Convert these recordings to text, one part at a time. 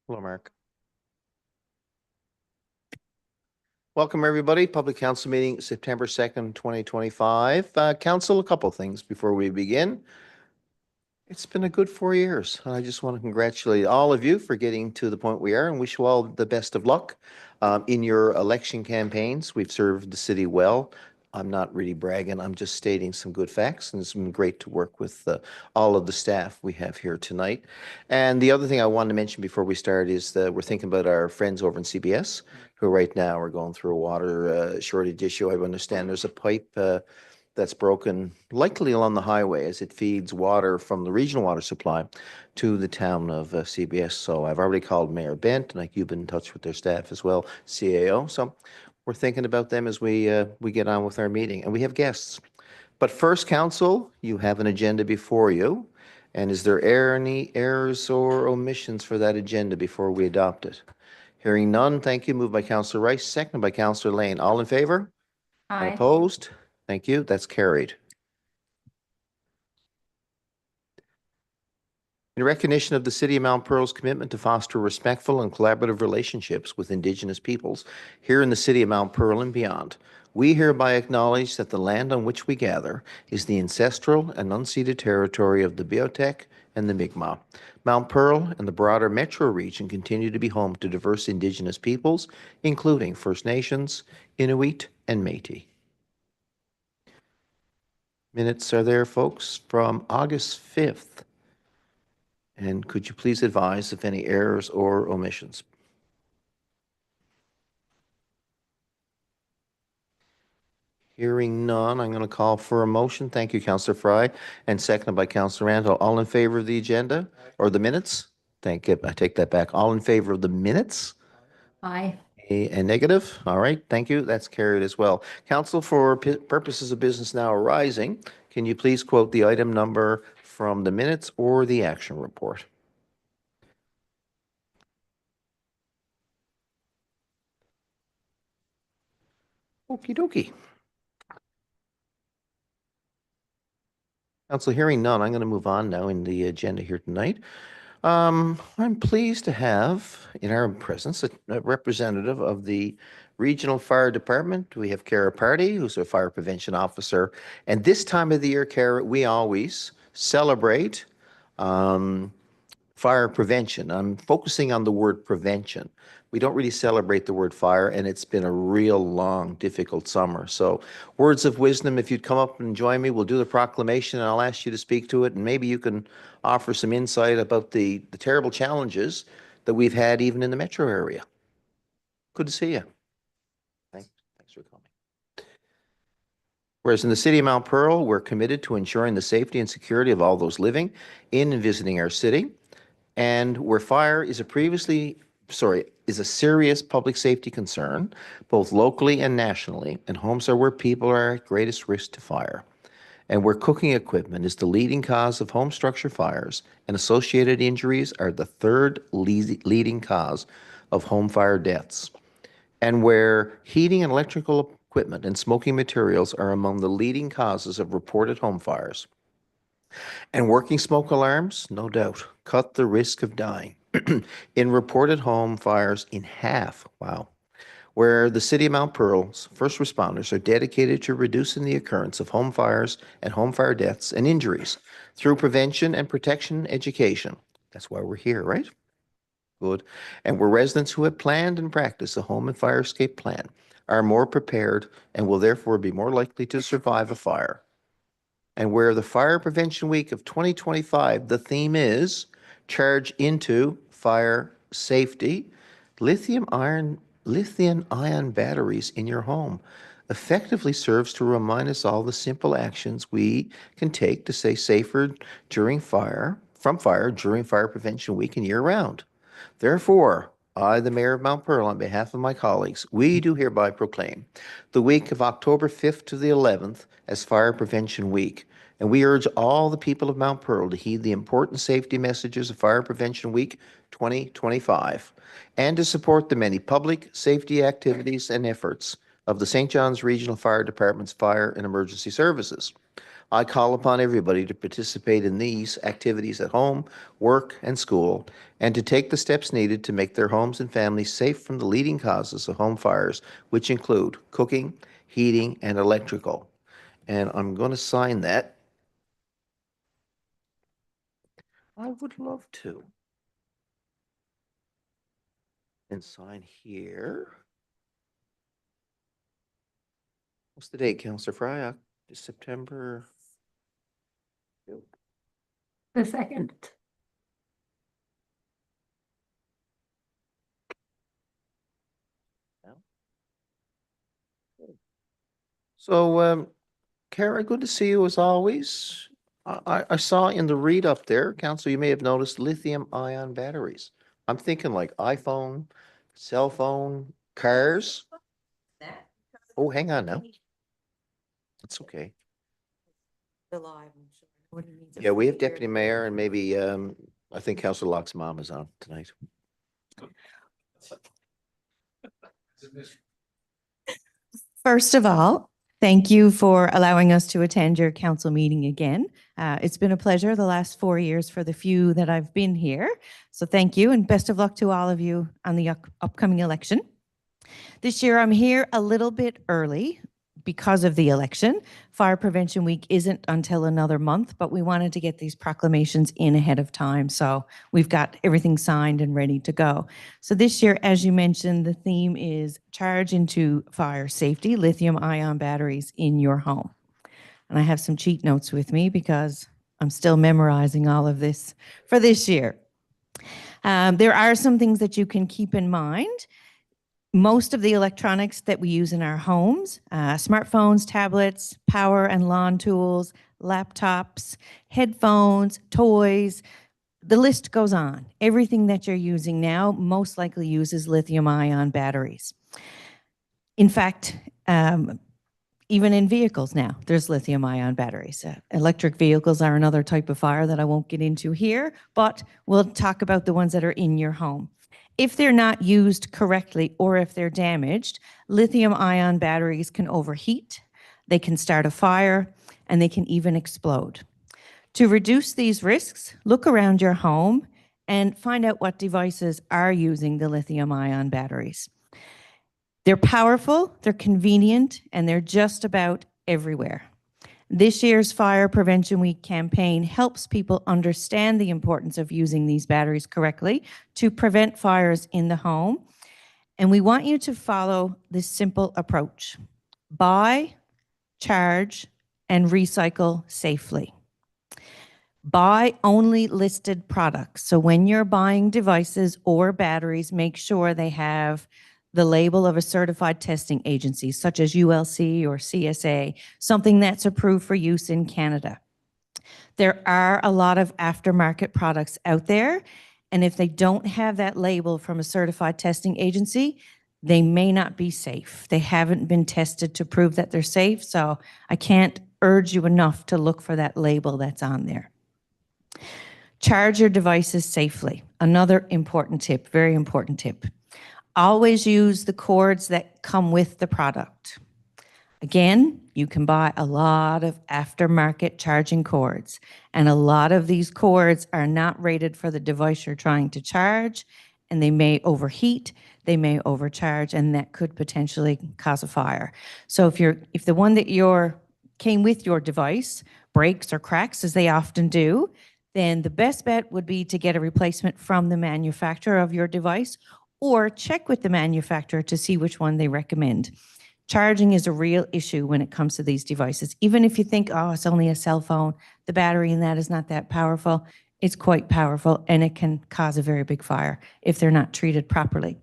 Hello, Mark. Welcome, everybody. Public Council meeting, September 2nd, 2025. Council, a couple things before we begin. It's been a good 4 years. I just want to congratulate all of you for getting to the point we are and wish you all the best of luck in your election campaigns. We've served the city well. I'm not really bragging. I'm just stating some good facts, and it's been great to work with all of the staff we have here tonight. And the other thing I wanted to mention before we start is that we're thinking about our friends over in CBS, who right now are going through a water shortage issue. I understand there's a pipe that's broken likely along the highway as it feeds water from the regional water supply to the town of CBS. So I've already called Mayor Bent, and you've been in touch with their staff as well, CAO. So we're thinking about them as we get on with our meeting, and we have guests. But first, council, you have an agenda before you. And is there any errors or omissions for that agenda before we adopt it? Hearing none, thank you. Moved by Councillor Rice, seconded by Councillor Lane. All in favor? Aye. Opposed? Thank you. That's carried. In recognition of the City of Mount Pearl's commitment to foster respectful and collaborative relationships with Indigenous peoples here in the City of Mount Pearl and beyond, we hereby acknowledge that the land on which we gather is the ancestral and unceded territory of the Beothuk and the Mi'kmaq. Mount Pearl and the broader metro region continue to be home to diverse Indigenous peoples, including First Nations, Inuit, and Métis. Minutes are there, folks, from August 5th. And could you please advise if any errors or omissions? Hearing none, I'm going to call for a motion. Thank you, Councillor Fry, and seconded by Councillor Randall. All in favor of the agenda or the minutes? Thank you. I take that back. All in favor of the minutes? Aye. And negative? All right, thank you. That's carried as well. Council, for purposes of business now arising, can you please quote the item number from the minutes or the action report? Okie dokie. Council, hearing none, I'm going to move on now in the agenda here tonight. I'm pleased to have in our presence a representative of the Regional Fire Department. We have Kara Party, who's a fire prevention officer. And this time of the year, Kara, we always celebrate fire prevention. I'm focusing on the word prevention. We don't really celebrate the word fire, and it's been a real long, difficult summer. So words of wisdom, if you'd come up and join me, we'll do the proclamation, and I'll ask you to speak to it, and maybe you can offer some insight about the terrible challenges that we've had even in the metro area. Good to see you. Thanks for coming. Whereas in the City of Mount Pearl, we're committed to ensuring the safety and security of all those living in and visiting our city. And where fire is a serious public safety concern, both locally and nationally, and homes are where people are at greatest risk to fire. And where cooking equipment is the leading cause of home structure fires and associated injuries are the third leading cause of home fire deaths. And where heating and electrical equipment and smoking materials are among the leading causes of reported home fires. And working smoke alarms, no doubt, cut the risk of dying in reported home fires in half. Wow. Where the City of Mount Pearl's first responders are dedicated to reducing the occurrence of home fires and home fire deaths and injuries through prevention and protection education. That's why we're here, right? Good. And where residents who have planned and practiced a home and fire escape plan are more prepared and will therefore be more likely to survive a fire. And where the Fire Prevention Week of 2025, the theme is Charge into Fire Safety, lithium-ion batteries in your home effectively serves to remind us all the simple actions we can take to stay safer during fire during Fire Prevention Week and year-round. Therefore, I, the Mayor of Mount Pearl, on behalf of my colleagues, we do hereby proclaim the week of October 5th to the 11th as Fire Prevention Week. And we urge all the people of Mount Pearl to heed the important safety messages of Fire Prevention Week 2025 and to support the many public safety activities and efforts of the St. John's Regional Fire Department's fire and emergency services. I call upon everybody to participate in these activities at home, work, and school, and to take the steps needed to make their homes and families safe from the leading causes of home fires, which include cooking, heating, and electrical. And I'm going to sign that. I would love to. And sign here. What's the date, Councillor Fry? September. The second. So, Kara, good to see you as always. I saw in the read up there, Council, you may have noticed lithium-ion batteries. I'm thinking like iPhone, cell phone, cars. Oh, hang on now. That's okay. The live, I'm sure. What he needs it Yeah, we for have here. Deputy Mayor and maybe, I think Councillor Locke's mom is on tonight. First of all, thank you for allowing us to attend your council meeting again. It's been a pleasure the last 4 years for the few that I've been here. So thank you and best of luck to all of you on the upcoming election. This year I'm here a little bit early because of the election. Fire Prevention Week isn't until another month, but we wanted to get these proclamations in ahead of time. So we've got everything signed and ready to go. So this year, as you mentioned, the theme is Charge into Fire Safety, lithium-ion batteries in your home. And I have some cheat notes with me because I'm still memorizing all of this for this year. There are some things that you can keep in mind. Most of the electronics that we use in our homes, smartphones, tablets, power and lawn tools, laptops, headphones, toys, the list goes on. Everything that you're using now most likely uses lithium-ion batteries. In fact, even in vehicles now, there's lithium-ion batteries. Electric vehicles are another type of fire that I won't get into here, but we'll talk about the ones that are in your home. If they're not used correctly or if they're damaged, lithium-ion batteries can overheat, they can start a fire, and they can even explode. To reduce these risks, look around your home and find out what devices are using the lithium-ion batteries. They're powerful, they're convenient, and they're just about everywhere. This year's Fire Prevention Week campaign helps people understand the importance of using these batteries correctly to prevent fires in the home. And we want you to follow this simple approach. Buy, charge, and recycle safely. Buy only listed products. So when you're buying devices or batteries, make sure they have the label of a certified testing agency, such as ULC or CSA, something that's approved for use in Canada. There are a lot of aftermarket products out there, and if they don't have that label from a certified testing agency, they may not be safe. They haven't been tested to prove that they're safe, so I can't urge you enough to look for that label that's on there. Charge your devices safely. Another important tip, very important tip. Always use the cords that come with the product. Again, you can buy a lot of aftermarket charging cords, and a lot of these cords are not rated for the device you're trying to charge, and they may overheat, they may overcharge, and that could potentially cause a fire. So if the one that came with your device breaks or cracks, as they often do, then the best bet would be to get a replacement from the manufacturer of your device, or check with the manufacturer to see which one they recommend. Charging is a real issue when it comes to these devices. Even if you think, oh, it's only a cell phone, the battery in that is not that powerful, it's quite powerful and it can cause a very big fire if they're not treated properly.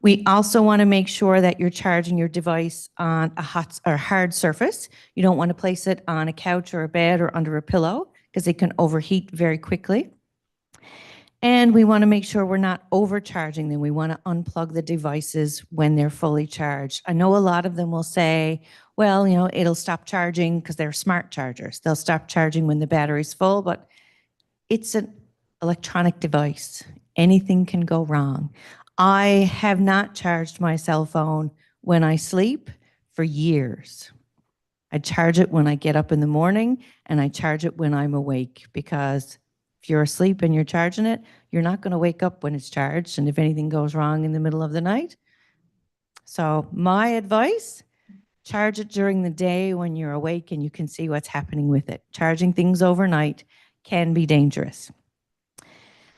We also want to make sure that you're charging your device on a hot or hard surface. You don't want to place it on a couch or a bed or under a pillow because it can overheat very quickly. And we want to make sure we're not overcharging them. We want to unplug the devices when they're fully charged. I know a lot of them will say, well, it'll stop charging because they're smart chargers. They'll stop charging when the battery's full, but it's an electronic device. Anything can go wrong. I have not charged my cell phone when I sleep for years. I charge it when I get up in the morning and I charge it when I'm awake, because if you're asleep and you're charging it, you're not going to wake up when it's charged. And if anything goes wrong in the middle of the night. So my advice, charge it during the day when you're awake and you can see what's happening with it. Charging things overnight can be dangerous.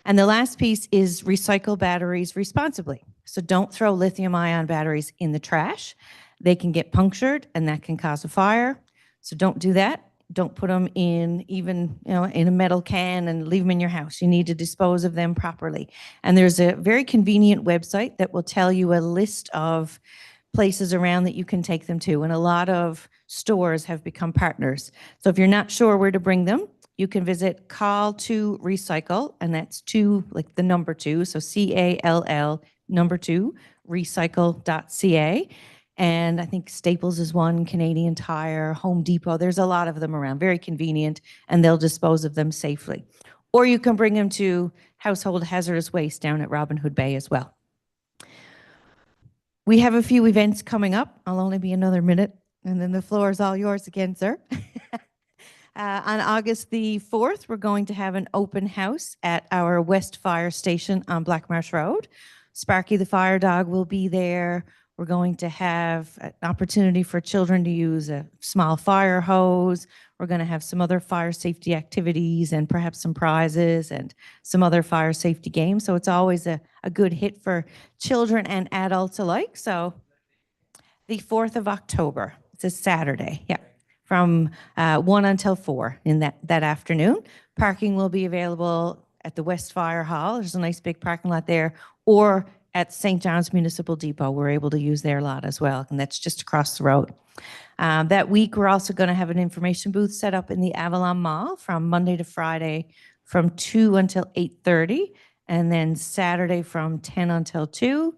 And the last piece is recycle batteries responsibly. So don't throw lithium ion batteries in the trash. They can get punctured and that can cause a fire. So don't do that. Don't put them in even, in a metal can and leave them in your house. You need to dispose of them properly. And there's a very convenient website that will tell you a list of places around that you can take them to. And a lot of stores have become partners. So if you're not sure where to bring them, you can visit Call to Recycle, and that's two, like the number two, so CALL number two, recycle.ca. And I think Staples is one, Canadian Tire, Home Depot. There's a lot of them around, very convenient, and they'll dispose of them safely. Or you can bring them to Household Hazardous Waste down at Robin Hood Bay as well. We have a few events coming up. I'll only be another minute, and then the floor is all yours again, sir. On August the 4th, we're going to have an open house at our West Fire Station on Black Marsh Road. Sparky the fire dog will be there. We're going to have an opportunity for children to use a small fire hose. We're going to have some other fire safety activities and perhaps some prizes and some other fire safety games. So it's always a good hit for children and adults alike. So the 4th of October, it's a Saturday, yeah, from 1 until 4 in that afternoon. Parking will be available at the West Fire Hall. There's a nice big parking lot there, or at St. John's Municipal Depot. We're able to use their lot as well, and that's just across the road. That week, we're also going to have an information booth set up in the Avalon Mall from Monday to Friday from 2 until 8:30, and then Saturday from 10 until 2.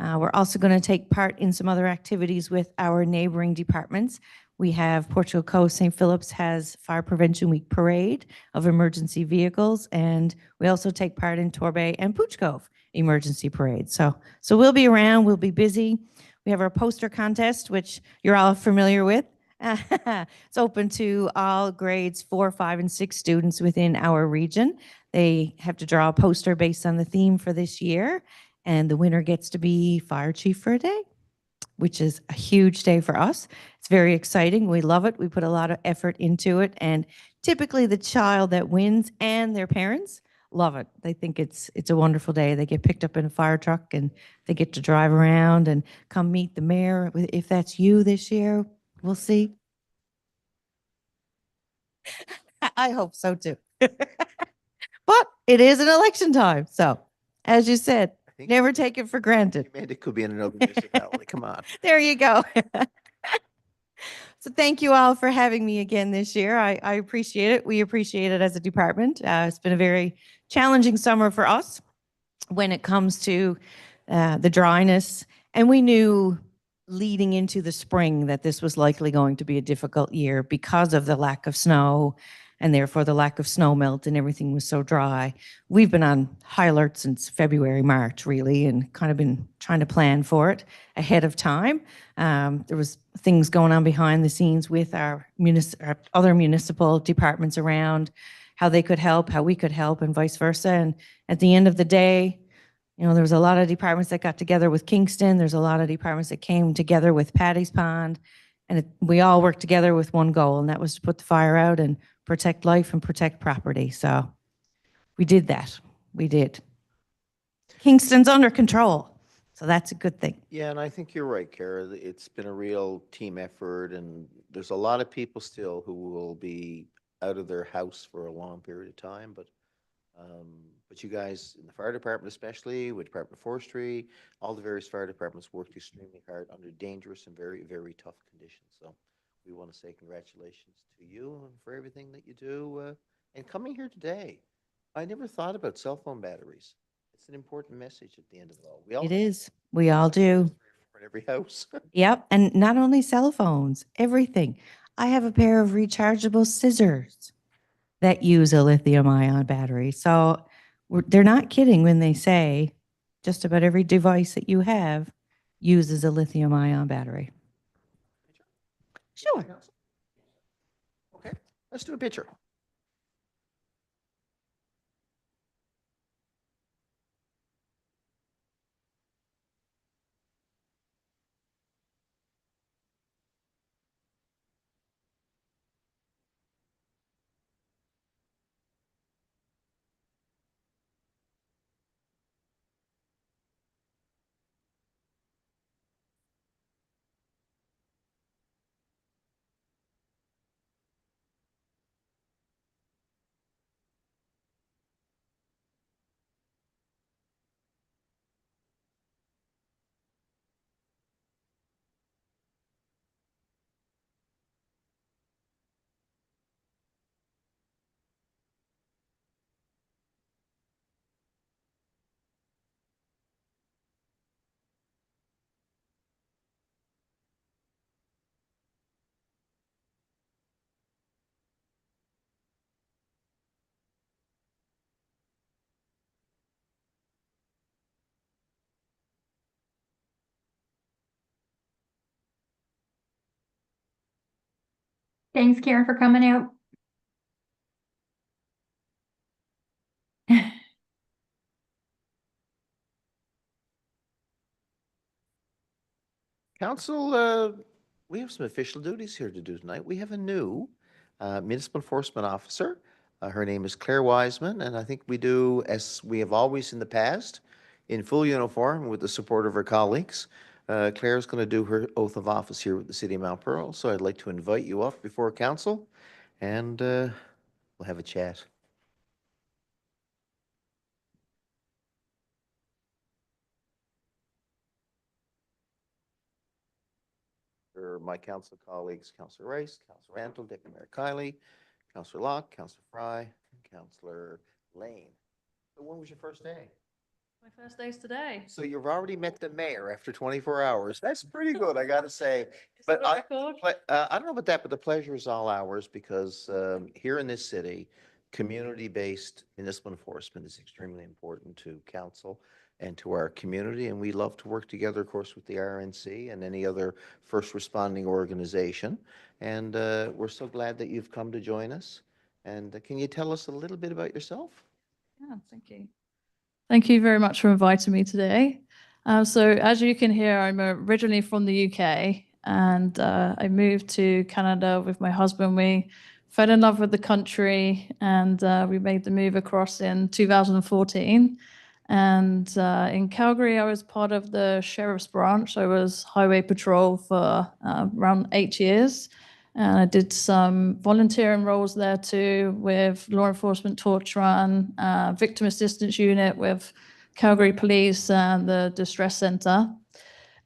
We're also going to take part in some other activities with our neighboring departments. We have Portugal Cove St. Philip's has Fire Prevention Week parade of emergency vehicles, and we also take part in Torbay and Pooch Cove emergency parade. So we'll be around, we'll be busy. We have our poster contest, which you're all familiar with. It's open to all grades 4, 5, and 6 students within our region. They have to draw a poster based on the theme for this year, and the winner gets to be fire chief for a day, which is a huge day for us. It's very exciting. We love it. We put a lot of effort into it, and typically the child that wins and their parents love it. They think it's a wonderful day. They get picked up in a fire truck and they get to drive around and come meet the mayor. If that's you this year, we'll see. I hope so too. But it is an election time. So as you said, I think never take it for granted. Amanda could be in another municipality. Come on. There you go. So thank you all for having me again this year. I appreciate it. We appreciate it as a department. It's been a very challenging summer for us when it comes to the dryness. And we knew leading into the spring that this was likely going to be a difficult year because of the lack of snow and therefore the lack of snow melt, and everything was so dry. We've been on high alert since February, March, really, and kind of been trying to plan for it ahead of time. There was things going on behind the scenes with our other municipal departments around how they could help, how we could help, and vice versa. And at the end of the day, there was a lot of departments that got together with Kingston. There's a lot of departments that came together with Paddy's Pond, and we all worked together with one goal, and that was to put the fire out and protect life and protect property. So we did that. We did. Kingston's under control, so that's a good thing. Yeah, and I think you're right, Kara. It's been a real team effort, and there's a lot of people still who will be out of their house for a long period of time. But you guys in the fire department, especially with Department of Forestry, all the various fire departments worked extremely hard under dangerous and very, very tough conditions. So we want to say congratulations to you and for everything that you do. And coming here today, I never thought about cell phone batteries. It's an important message at the end of it all. It is. We all do. In every house. Yep. And not only cell phones, everything. I have a pair of rechargeable scissors that use a lithium ion battery. So they're not kidding when they say just about every device that you have uses a lithium ion battery. Sure. Let's do a picture. Thanks, Karen, for coming out. Council, we have some official duties here to do tonight. We have a new municipal enforcement officer. Her name is Claire Wiseman, and I think we do, as we have always in the past, in full uniform with the support of her colleagues. Claire is going to do her oath of office here with the City of Mount Pearl, so I'd like to invite you up before council, and we'll have a chat. My council colleagues, Councillor Rice, Councillor Randall, Deputy Mayor Kiley, Councillor Locke, Councillor Fry, and Councillor Lane. So when was your first day? My first day's today. So you've already met the mayor after 24 hours. That's pretty good, I gotta say. Is But that a record? I don't know about that, but the pleasure is all ours because here in this city, community-based municipal enforcement is extremely important to council and to our community. And we love to work together, of course, with the RNC and any other first responding organization. And we're so glad that you've come to join us. And can you tell us a little bit about yourself? Yeah, thank you. Thank you very much for inviting me today. So as you can hear, I'm originally from the UK and I moved to Canada with my husband. We fell in love with the country and we made the move across in 2014. And in Calgary, I was part of the Sheriff's Branch. I was Highway Patrol for around 8 years. And I did some volunteering roles there too with law enforcement torch run, victim assistance unit with Calgary Police and the Distress Center.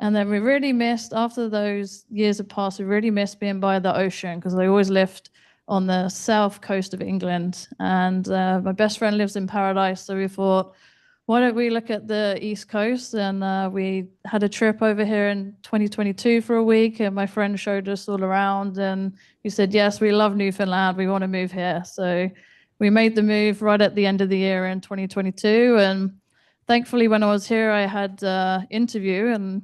And then we really missed, after those years had passed, we really missed being by the ocean because I always lived on the south coast of England. And my best friend lives in Paradise. So we thought, why don't we look at the East Coast? And we had a trip over here in 2022 for a week, and my friend showed us all around, and we said, yes, we love Newfoundland, we want to move here. So we made the move right at the end of the year in 2022, and thankfully when I was here, I had an interview, and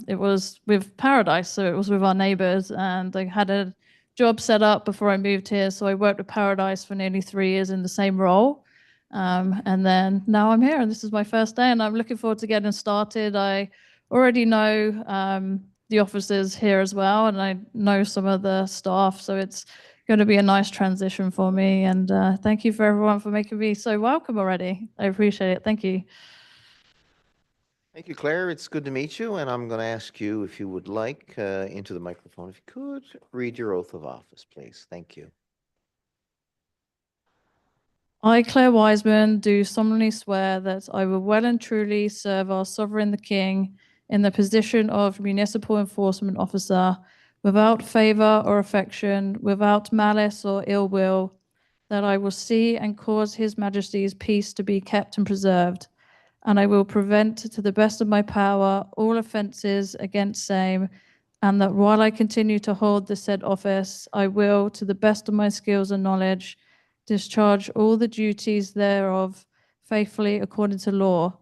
it was with Paradise, so it was with our neighbors, and I had a job set up before I moved here, so I worked with Paradise for nearly 3 years in the same role. And then now I'm here and this is my first day and I'm looking forward to getting started. I already know the officers here as well and I know some of the staff, so it's going to be a nice transition for me. And thank you for everyone for making me so welcome already. I appreciate it. Thank you. Thank you, Claire. It's good to meet you, and I'm going to ask you if you would like into the microphone, if you could, read your oath of office, please. Thank you. I, Claire Wiseman, do solemnly swear that I will well and truly serve our Sovereign the King in the position of Municipal Enforcement Officer without favour or affection, without malice or ill will, that I will see and cause His Majesty's peace to be kept and preserved, and I will prevent to the best of my power all offences against same, and that while I continue to hold the said office, I will, to the best of my skills and knowledge, discharge all the duties thereof faithfully according to law,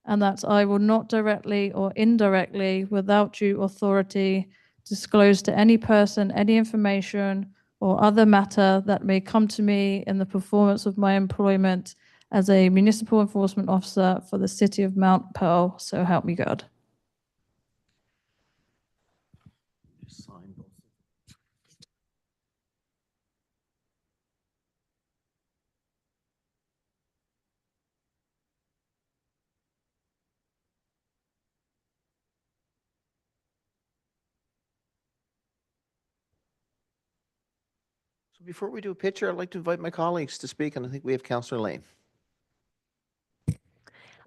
and that I will not directly or indirectly, without due authority, disclose to any person any information or other matter that may come to me in the performance of my employment as a municipal enforcement officer for the city of Mount Pearl. So help me God. Sign both. So before we do a picture, I'd like to invite my colleagues to speak, and I think we have Councillor Lane.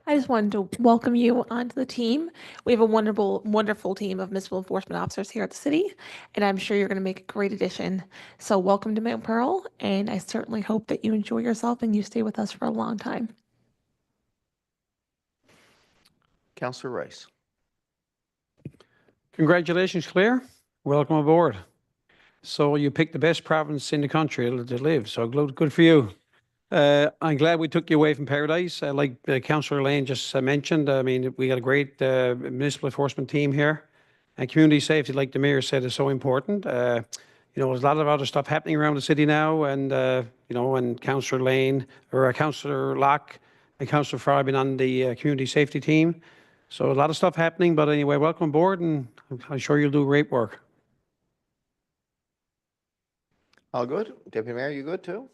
I just wanted to welcome you onto the team. We have a wonderful team of municipal enforcement officers here at the city, and I'm sure you're going to make a great addition. So welcome to Mount Pearl, and I certainly hope that you enjoy yourself and you stay with us for a long time. Councillor Rice. Congratulations, Claire. Welcome aboard. So you picked the best province in the country to live, so good for you. I'm glad we took you away from paradise. Like Councillor Lane just mentioned, I mean, we got a great municipal enforcement team here. And community safety, like the mayor said, is so important. You know, there's a lot of other stuff happening around the city now, and, you know, and Councillor Lane, or Councillor Locke and Councillor Farr have been on the community safety team. So a lot of stuff happening, but anyway, welcome aboard, and I'm sure you'll do great work. All good? Deputy Mayor, you good too?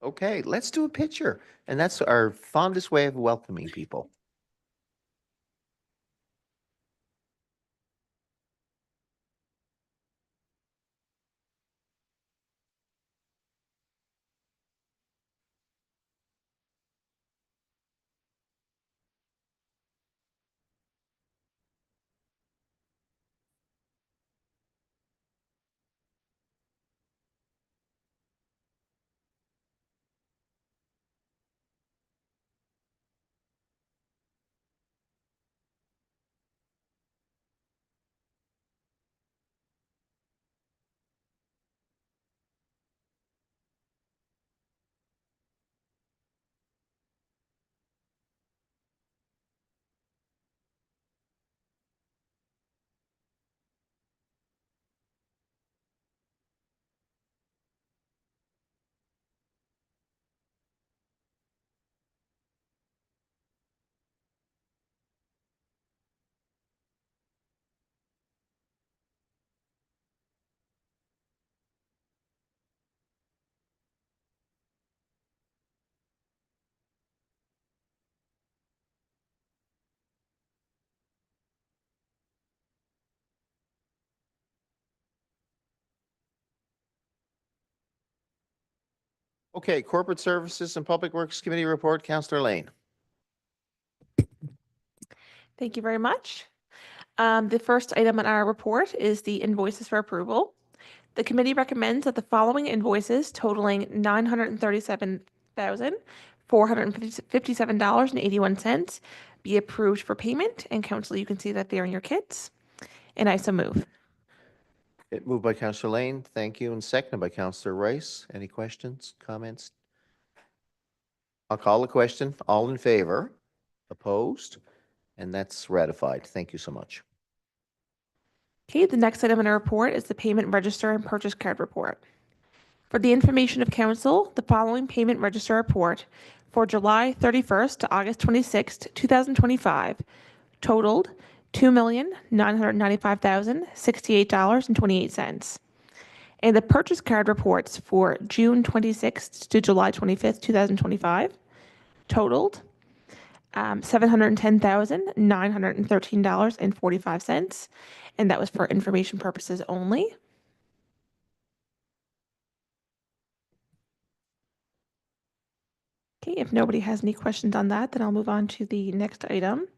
Okay, let's do a picture. And that's our fondest way of welcoming people. Okay, Corporate Services and Public Works Committee report, Councillor Lane. Thank you very much. The first item on our report is the invoices for approval. The committee recommends that the following invoices totaling $937,457.81 be approved for payment, and council, you can see that there in your kits. And I so move. Moved by Councillor Lane, thank you, and seconded by Councillor Rice. Any questions, comments? I'll call the question. All in favor? Opposed? And that's ratified. Thank you so much. Okay, the next item in our report is the payment register and purchase card report. For the information of council, the following payment register report for July 31st to August 26th, 2025 totaled $2,995,068.28. And the purchase card reports for June 26th to July 25th, 2025 totaled $710,913.45. And that was for information purposes only. Okay, if nobody has any questions on that, then I'll move on to the next item.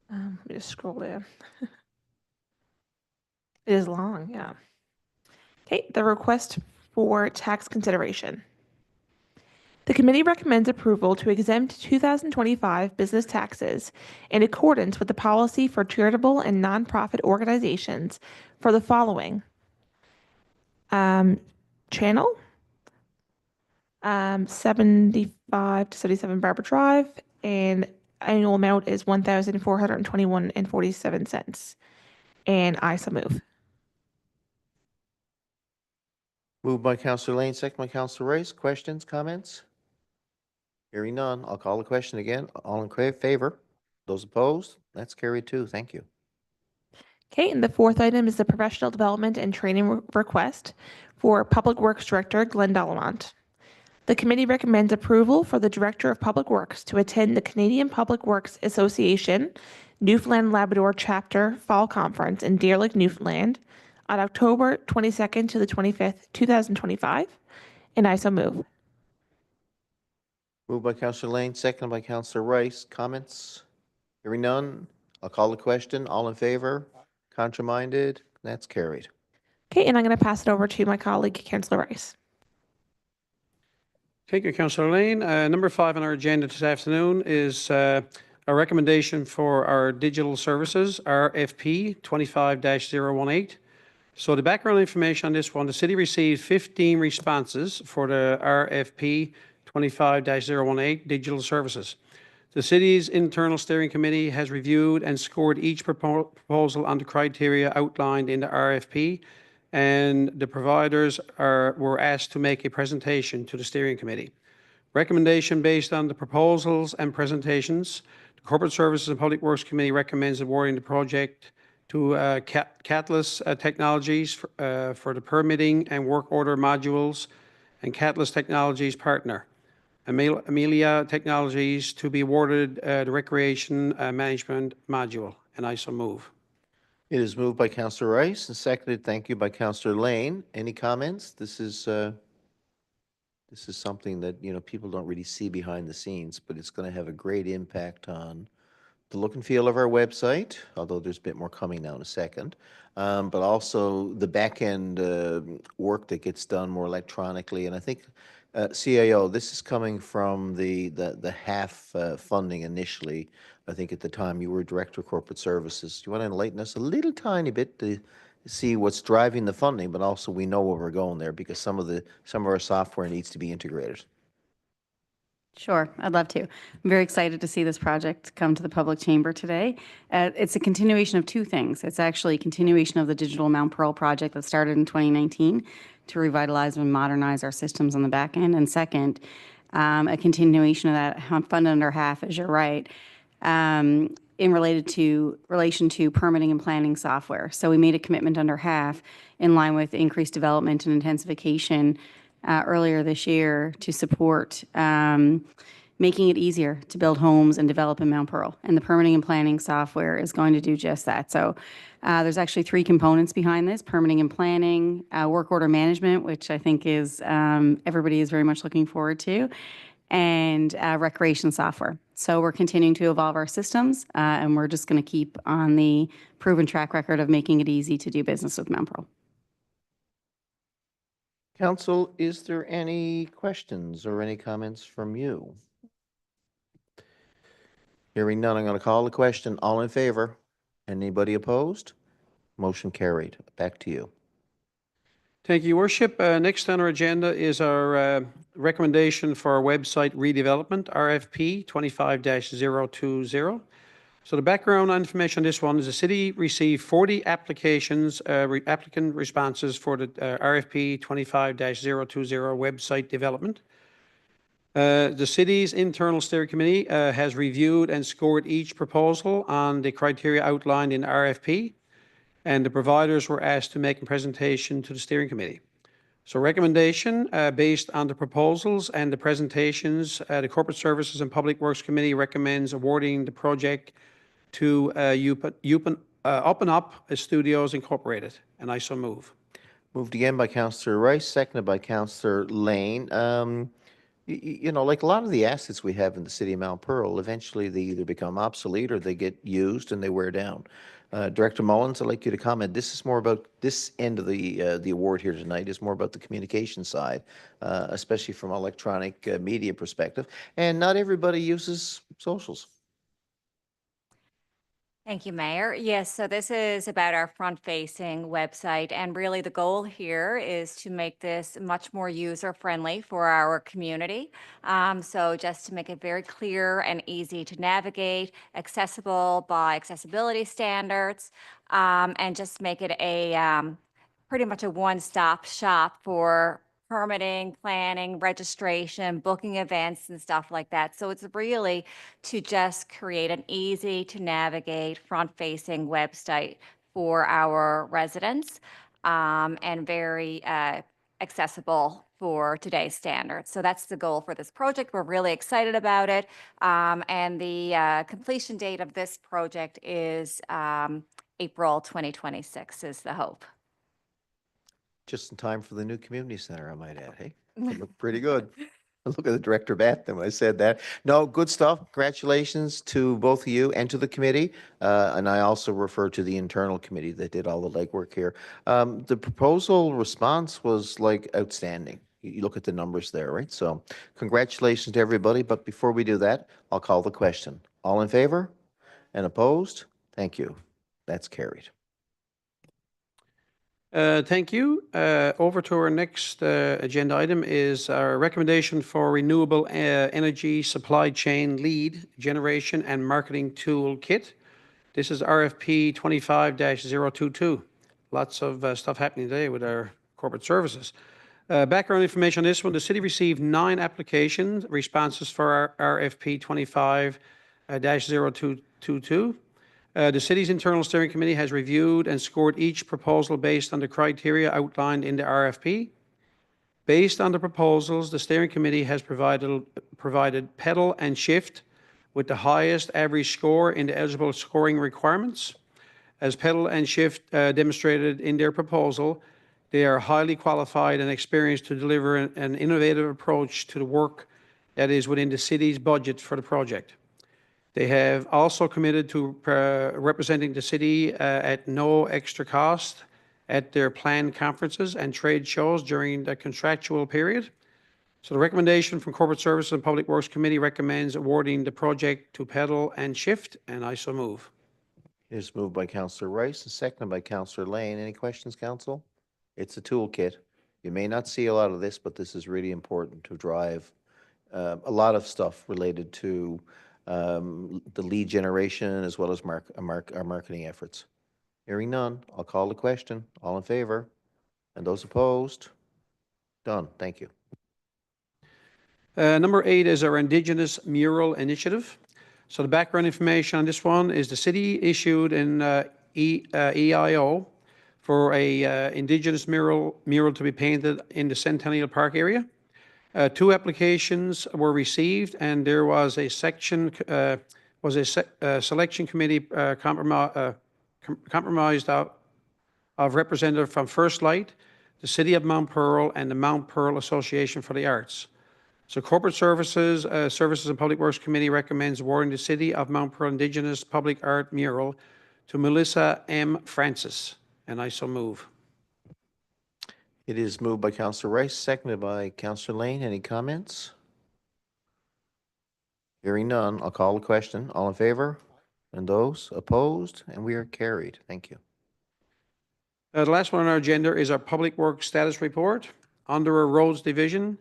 Let me just scroll down. It is long, yeah. Okay, the request for tax consideration. The committee recommends approval to exempt 2025 business taxes in accordance with the policy for charitable and nonprofit organizations for the following. Channel, 75 to 77 Barber Drive, and annual amount is $1,421.47. And I so move. Moved by Counselor Lane, second by Counselor Rice. Questions, comments? Hearing none, I'll call the question again. All in favor? Those opposed? That's carried too. Thank you. Okay, and the fourth item is the professional development and training request for Public Works Director Glenn Delamont. The committee recommends approval for the Director of Public Works to attend the Canadian Public Works Association Newfoundland Labrador Chapter Fall Conference in Deer Lake, Newfoundland on October 22nd to the 25th, 2025, and I so move. Moved by Counselor Lane, seconded by Counselor Rice. Comments? Hearing none, I'll call the question. All in favor? Contraminded? That's carried. Okay, and I'm going to pass it over to my colleague, Councillor Rice. Thank you, Councillor Lane. Number 5 on our agenda this afternoon is a recommendation for our digital services, RFP 25-018. So the background information on this one, the city received 15 responses for the RFP 25-018 digital services. The city's internal steering committee has reviewed and scored each proposal on the criteria outlined in the RFP, and the providers were asked to make a presentation to the steering committee. Recommendation based on the proposals and presentations, the Corporate Services and Public Works Committee recommends awarding the project to Catalyst Technologies for the permitting and work order modules, and Catalyst Technologies partner, Amelia Technologies, to be awarded the recreation management module. And I so move. It is moved by Counselor Rice and seconded, thank you, by Counselor Lane. Any comments? This is something that, people don't really see behind the scenes, but it's going to have a great impact on the look and feel of our website, although there's a bit more coming now in a second, but also the back end work that gets done more electronically. And I think CAO, this is coming from the half funding initially. I think at the time you were Director of Corporate Services. Do you want to enlighten us a little tiny bit to see what's driving the funding, but also we know where we're going there because some of our software needs to be integrated. Sure, I'd love to. I'm very excited to see this project come to the public chamber today. It's a continuation of two things. It's actually a continuation of the Digital Mount Pearl project that started in 2019 to revitalize and modernize our systems on the back end. And second, a continuation of that fund under half, as you're right, in relation to permitting and planning software. So we made a commitment under half in line with increased development and intensification earlier this year to support making it easier to build homes and develop in Mount Pearl. And the permitting and planning software is going to do just that. So there's actually 3 components behind this: permitting and planning, work order management, which I think is everybody is very much looking forward to, and recreation software. So we're continuing to evolve our systems, and we're just going to keep on the proven track record of making it easy to do business with Mount Pearl. Council, is there any questions or any comments from you? Hearing none, I'm going to call the question. All in favor? Anybody opposed? Motion carried. Back to you. Thank you, Your Worship. Next on our agenda is our recommendation for our website redevelopment, RFP 25-020. So the background information on this one is the city received 40 applications, applicant responses for the RFP 25-020 website development. The city's internal steering committee has reviewed and scored each proposal on the criteria outlined in RFP, and the providers were asked to make a presentation to the steering committee. So recommendation based on the proposals and the presentations, the Corporate Services and Public Works Committee recommends awarding the project to Up and Up Studios Incorporated, and I so move. Moved again by Councillor Rice, seconded by Councillor Lane. Like a lot of the assets we have in the city of Mount Pearl, eventually they either become obsolete or they get used and they wear down. Director Mullins, I'd like you to comment. This is more about this end of the award here tonight is more about the communication side, especially from an electronic media perspective. And not everybody uses socials. Thank you, Mayor. Yes, so this is about our front-facing website, and really the goal here is to make this much more user-friendly for our community. So just to make it very clear and easy to navigate, accessible by accessibility standards, and just make it pretty much a one-stop shop for permitting, planning, registration, booking events and stuff like that. So it's really to just create an easy to navigate front-facing website for our residents, and very accessible for today's standards. So that's the goal for this project. We're really excited about it. And the completion date of this project is April 2026 is the hope. Just in time for the new community center, I might add, hey? It looked pretty good. Look at the director Bath when I said that. No, good stuff. Congratulations to both of you and to the committee. And I also refer to the internal committee that did all the legwork here. The proposal response was like outstanding. You look at the numbers there, right? So congratulations to everybody. But before we do that, I'll call the question. All in favor and opposed? Thank you. That's carried. Thank you. Over to our next agenda item is our recommendation for renewable energy supply chain lead generation and marketing tool kit. This is RFP 25-022. Lots of stuff happening today with our corporate services. Background information on this one, the city received 9 applications, responses for our RFP 25-0222. The city's internal steering committee has reviewed and scored each proposal based on the criteria outlined in the RFP. Based on the proposals, the steering committee has provided Pedal and Shift with the highest average score in the eligible scoring requirements. As Pedal and Shift demonstrated in their proposal, they are highly qualified and experienced to deliver an innovative approach to the work that is within the city's budget for the project. They have also committed to representing the city at no extra cost at their planned conferences and trade shows during the contractual period. So the recommendation from Corporate Services and Public Works Committee recommends awarding the project to Pedal and Shift, and I so move. It is moved by Councillor Rice and seconded by Councillor Lane. Any questions, Council? It's a toolkit. You may not see a lot of this, but this is really important to drive a lot of stuff related to the lead generation as well as our marketing efforts. Hearing none, I'll call the question. All in favor? And those opposed? Done. Thank you. Number 8 is our Indigenous Mural Initiative. So the background information on this one is the city issued an EIO for a Indigenous mural to be painted in the Centennial Park area. 2 applications were received, and there was a selection committee compromised of representative from First Light, the City of Mount Pearl, and the Mount Pearl Association for the Arts. So Corporate Services and Public Works Committee recommends awarding the City of Mount Pearl Indigenous Public Art Mural to Melissa M. Francis, and I so move. It is moved by Councillor Rice, seconded by Councillor Lane. Any comments? Hearing none, I'll call the question. All in favor? And those opposed? And we are carried. Thank you. The last one on our agenda is our Public Works Status Report. Under our Roads Division,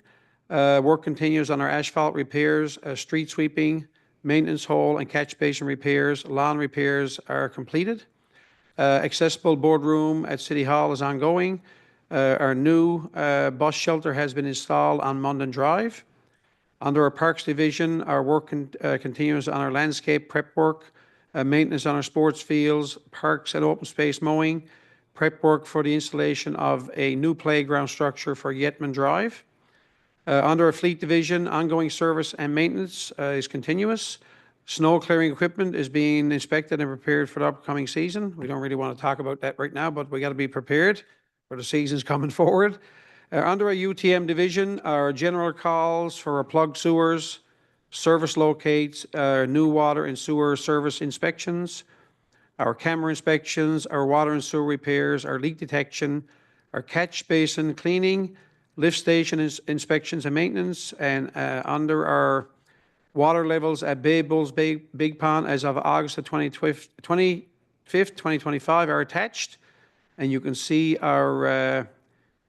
work continues on our asphalt repairs, street sweeping, maintenance hole and catch basin repairs. Lawn repairs are completed. Accessible boardroom at City Hall is ongoing. Our new bus shelter has been installed on Munden Drive. Under our Parks Division, our work continues on our landscape prep work, maintenance on our sports fields, parks and open space mowing, prep work for the installation of a new playground structure for Yetman Drive. Under our Fleet Division, ongoing service and maintenance is continuous. Snow clearing equipment is being inspected and prepared for the upcoming season. We don't really want to talk about that right now, but we got to be prepared for the seasons coming forward. Under our UTM division, our general calls for our plugged sewers, service locates, new water and sewer service inspections, our camera inspections, our water and sewer repairs, our leak detection, our catch basin cleaning, lift station inspections and maintenance, and under our water levels at Bay Bulls Big Pond as of August the 25th, 2025 are attached. And you can see our,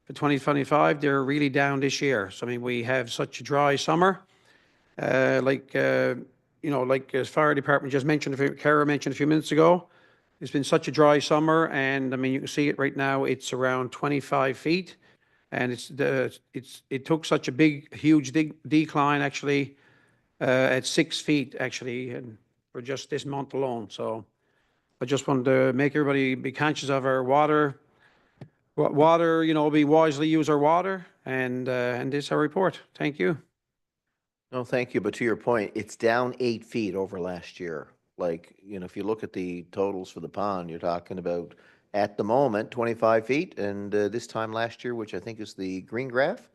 for 2025, they're really down this year. So, I mean, we have such a dry summer. Like as fire department just mentioned, Kara mentioned a few minutes ago, It's been such a dry summer, and I mean, you can see it right now. It's around 25 feet, and it took such a huge decline actually at 6 feet actually, and for just this month alone. So I just wanted to make everybody be conscious of our water. Water, be wisely use our water, and this is our report. Thank you. No, thank you. But to your point, it's down 8 feet over last year. Like, if you look at the totals for the pond, you're talking about, at the moment, 25 feet. And this time last year, which I think is the green graph,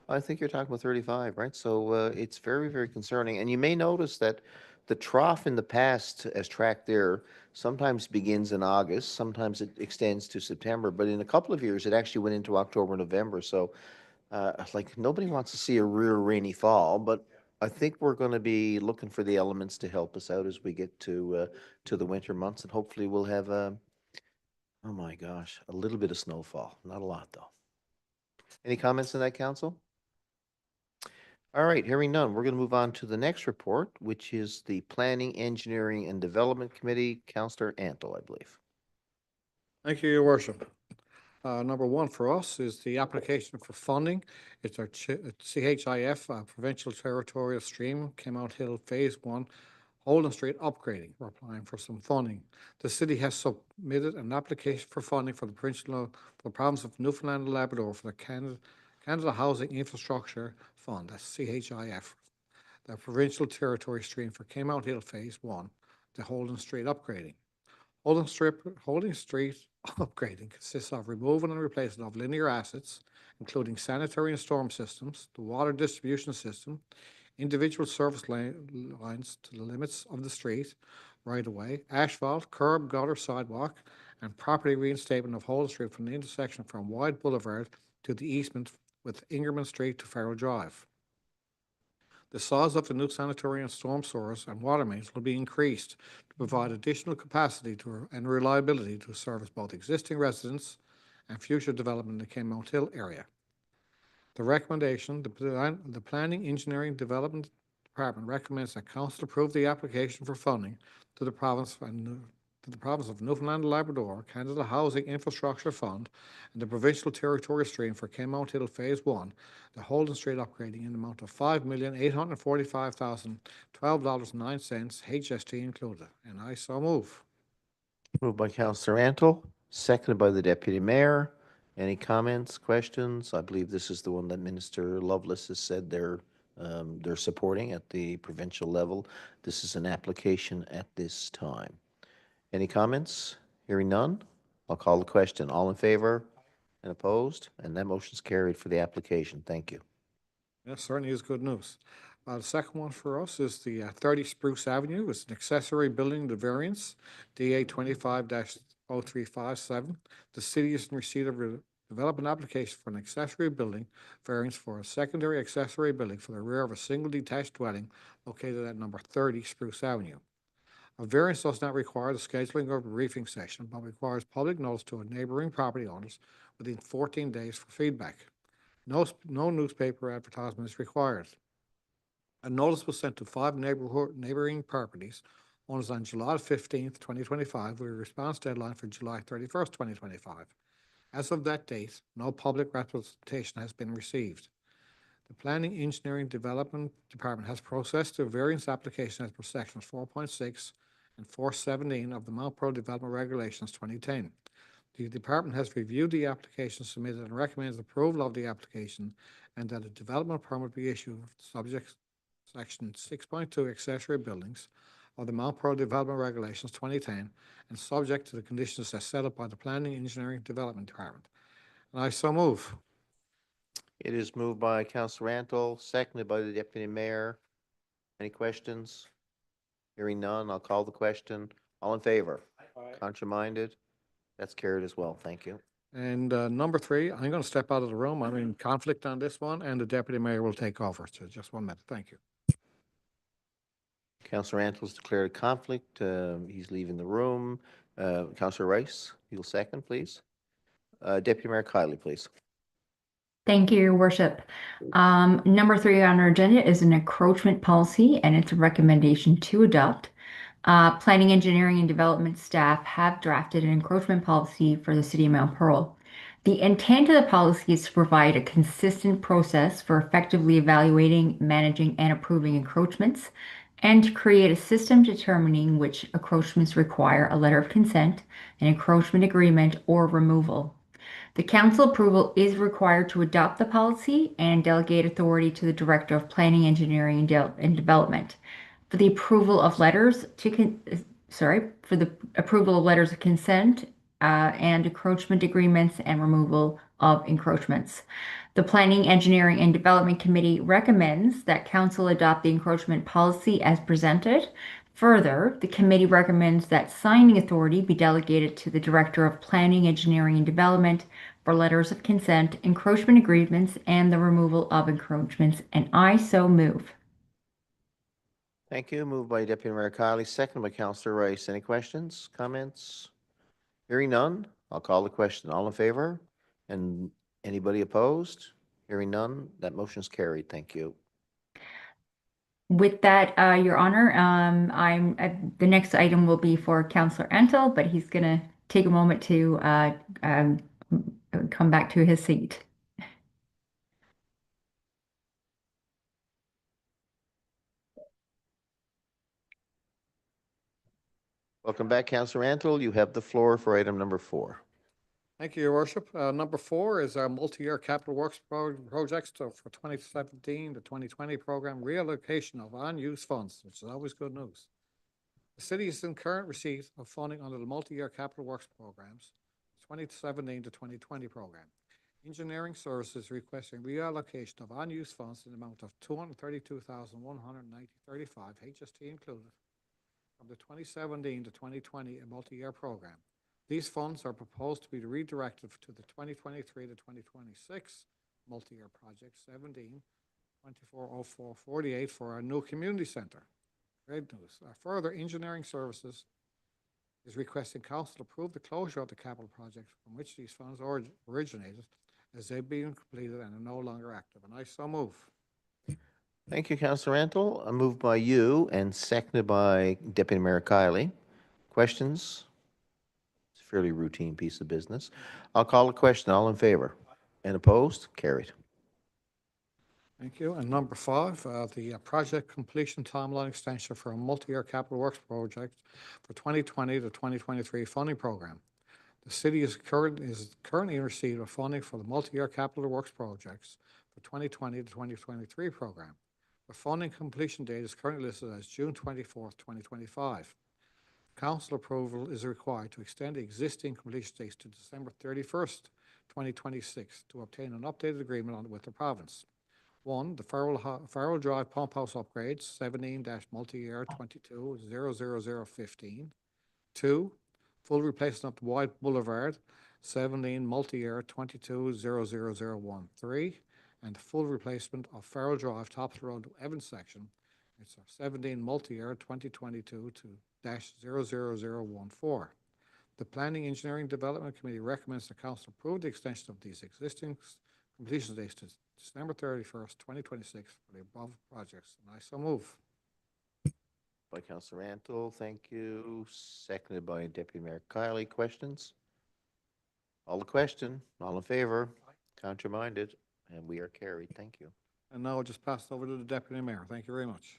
I think you're talking about 35, right? So it's very, very concerning. And you may notice that the trough in the past, as tracked there, sometimes begins in August, sometimes it extends to September. But in a couple of years, it actually went into October, November. So like nobody wants to see a real rainy fall, but I think we're going to be looking for the elements to help us out as we get to the winter months, and hopefully we'll have oh my gosh, a little bit of snowfall. Not a lot though. Any comments on that, council? All right, hearing none, we're going to move on to the next report, which is the Planning, Engineering, and Development Committee. Councillor Antle, I believe. Thank you, Your Worship. Number one for us is the application for funding. It's our CHIF, Provincial Territorial Stream, Caymount Hill Phase 1, Holden Street upgrading. We're applying for some funding. The city has submitted an application for funding for the province of Newfoundland and Labrador for the Canada Housing Infrastructure Fund, that's CHIF, the Provincial Territory Stream for Caymount Hill Phase 1, the Holden Street upgrading. Holden Street upgrading consists of removing and replacing of linear assets, including sanitary and storm systems, the water distribution system, individual service lines to the limits of the street, right-of-way, asphalt, curb, gutter, sidewalk, and property reinstatement of Holden Street from the intersection from Wide Boulevard to the easement with Ingerman Street to Farrell Drive. The size of the new sanitary and storm sewers and water mains will be increased to provide additional capacity and reliability to service both existing residents and future development in the Caymount Hill area. The recommendation, the Planning, Engineering, Development Department recommends that Council approve the application for funding to the province of Newfoundland and Labrador, Canada Housing Infrastructure Fund, and the Provincial Territorial Stream for Caymount Hill Phase 1, the Holden Street upgrading in the amount of $5,845,012.09, HST included. And I so move. Moved by Councillor Antle, seconded by the Deputy Mayor. Any comments, questions? I believe this is the one that Minister Lovelace has said they're supporting at the provincial level. This is an application at this time. Any comments? Hearing none, I'll call the question. All in favor and opposed? And that motion's carried for the application. Thank you. Yes, certainly is good news. The second one for us is the 30 Spruce Avenue. It's an accessory building, the variance, DA 25-0357. The city is in receipt of a development application for an accessory building variance for a secondary accessory building for the rear of a single detached dwelling located at number 30 Spruce Avenue. A variance does not require the scheduling of a briefing session, but requires public notice to neighboring property owners within 14 days for feedback. No newspaper advertisement is required. A notice was sent to 5 neighboring properties owners on July 15th, 2025, with a response deadline for July 31st, 2025. As of that date, no public representation has been received. The Planning, Engineering, Development Department has processed the variance application as per sections 4.6 and 417 of the Mount Pearl Development Regulations 2010. The department has reviewed the application submitted and recommends approval of the application and that a development permit be issued subject section 6.2 accessory buildings of the Mount Pearl Development Regulations 2010 and subject to the conditions as set up by the Planning, Engineering, Development Department. And I so move. It is moved by Councillor Antle, seconded by the Deputy Mayor. Any questions? Hearing none, I'll call the question. All in favor? Contrary-minded? That's carried as well. Thank you. And number 3, I'm going to step out of the room. I'm in conflict on this one, and the Deputy Mayor will take over. So just 1 minute. Thank you. Councillor Antle's declared a conflict. He's leaving the room. Councillor Rice, you'll second, please. Deputy Mayor Kiley, please. Thank you, Your Worship. Number 3 on our agenda is an encroachment policy, and it's a recommendation to adopt. Planning, engineering, and development staff have drafted an encroachment policy for the city of Mount Pearl. The intent of the policy is to provide a consistent process for effectively evaluating, managing, and approving encroachments, and to create a system determining which encroachments require a letter of consent, an encroachment agreement, or removal. The council approval is required to adopt the policy and delegate authority to the Director of Planning, Engineering, and Development. For the approval of letters for the approval of letters of consent and encroachment agreements and removal of encroachments. The Planning, Engineering, and Development Committee recommends that council adopt the encroachment policy as presented. Further, the committee recommends that signing authority be delegated to the Director of Planning, Engineering, and Development for letters of consent, encroachment agreements, and the removal of encroachments, and I so move. Thank you. Moved by Deputy Mayor Kiley, seconded by Councillor Rice. Any questions, comments? Hearing none, I'll call the question. All in favor? And anybody opposed? Hearing none, that motion is carried. Thank you. With that, Your Honor, the next item will be for Councillor Antle, but he's going to take a moment to come back to his seat. Welcome back, Councillor Antle. You have the floor for item number 4. Thank you, Your Worship. Number 4 is our multi-year capital works projects for 2017 to 2020 program reallocation of unused funds, which is always good news. The city is in current receipt of funding under the multi-year capital works programs 2017 to 2020 program. Engineering Services requesting reallocation of unused funds in the amount of $232,190.35, HST included, from the 2017 to 2020 multi-year program. These funds are proposed to be redirected to the 2023 to 2026 multi-year project 17-240448 for our new community center. Great news. Further, Engineering Services is requesting council approve the closure of the capital project from which these funds originated, as they've been completed and are no longer active. And I so move. Thank you, Councillor Antle. Moved by you and seconded by Deputy Mayor Kiley. Questions? It's a fairly routine piece of business. I'll call the question. All in favor? And opposed? Carried. Thank you. And number 5, the project completion timeline extension for a multi-year capital works project for 2020 to 2023 funding program. The city is currently in receipt of funding for the multi-year capital works projects for 2020 to 2023 program. The funding completion date is currently listed as June 24th, 2025. Council approval is required to extend the existing completion dates to December 31st, 2026 to obtain an updated agreement with the province. 1, the Farrell Drive Pump House upgrades, 17-multi-year 22-00015. 2, full replacement of White Boulevard, 17 multi-year 22-00013. And full replacement of Farrell Drive, Topsfield Road to Evans section. It's a 17 multi-year 2022-00014. The Planning, Engineering, Development Committee recommends the council approve the extension of these existing completion dates to December 31st, 2026 for the above projects. And I so move. By Councillor Antle, thank you. Seconded by Deputy Mayor Kiley. Questions? All the question. All in favor? Counter-minded. And we are carried. Thank you. And now I'll just pass it over to the Deputy Mayor. Thank you very much.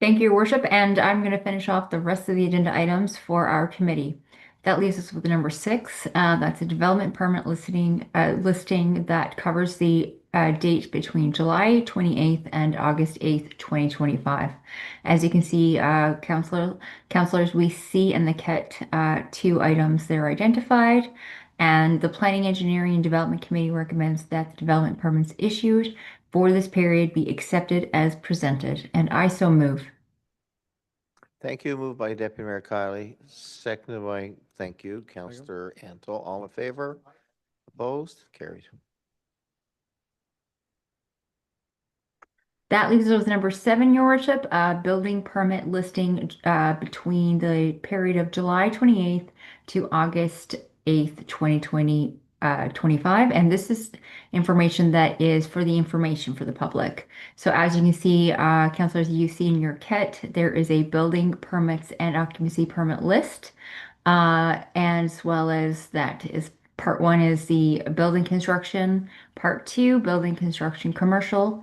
Thank you, Your Worship, and I'm going to finish off the rest of the agenda items for our committee. That leaves us with number 6. That's a development permit listing that covers the date between July 28th and August 8th, 2025. As you can see, councillors, we see in the kit 2 items that are identified, and the Planning, Engineering, and Development Committee recommends that the development permits issued for this period be accepted as presented, and I so move. Thank you. Moved by Deputy Mayor Kiley. Seconded by, thank you, Councillor Antle. All in favor? Opposed? Carried. That leaves us with number 7, Your Worship, building permit listing between the period of July 28th to August 8th, 2025. 25. And this is information that is for the information for the public. So as you can see, councilors, you see in your kit, there is a building permits and occupancy permit list. As well as that is part one is the building construction, part two, building construction commercial.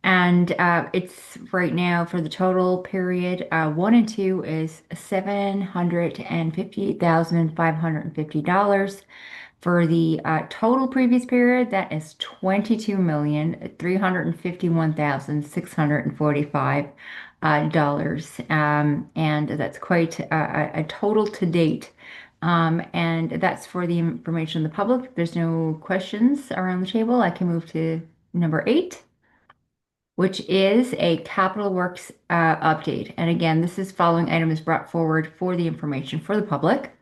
And it's right now for the total period, one and two is $758,550. For the total previous period, that is $22,351,645. And that's quite a total to date. And that's for the information of the public. If there's no questions around the table, I can move to number 8, which is a capital works update. And again, this is following items brought forward for the information for the public.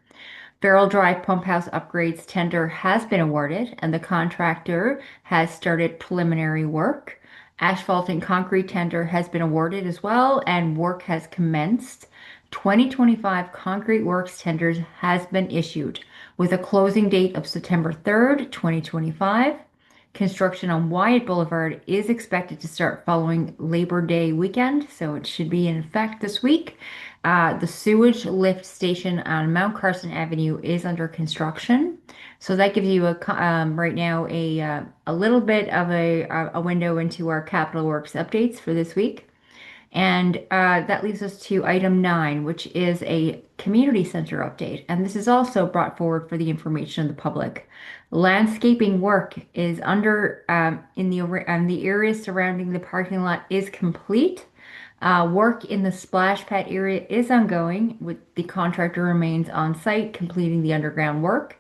Farrell Drive Pump House upgrades tender has been awarded and the contractor has started preliminary work. Asphalt and concrete tender has been awarded as well and work has commenced. 2025 concrete works tenders has been issued with a closing date of September 3rd, 2025. Construction on Wyatt Boulevard is expected to start following Labor Day weekend, so it should be in effect this week. The sewage lift station on Mount Carson Avenue is under construction. So that gives you right now a little bit of a window into our capital works updates for this week. And that leaves us to item 9, which is a community center update. And this is also brought forward for the information of the public. Landscaping work is under in the areas surrounding the parking lot is complete. Work in the splash pad area is ongoing with the contractor remains on site completing the underground work.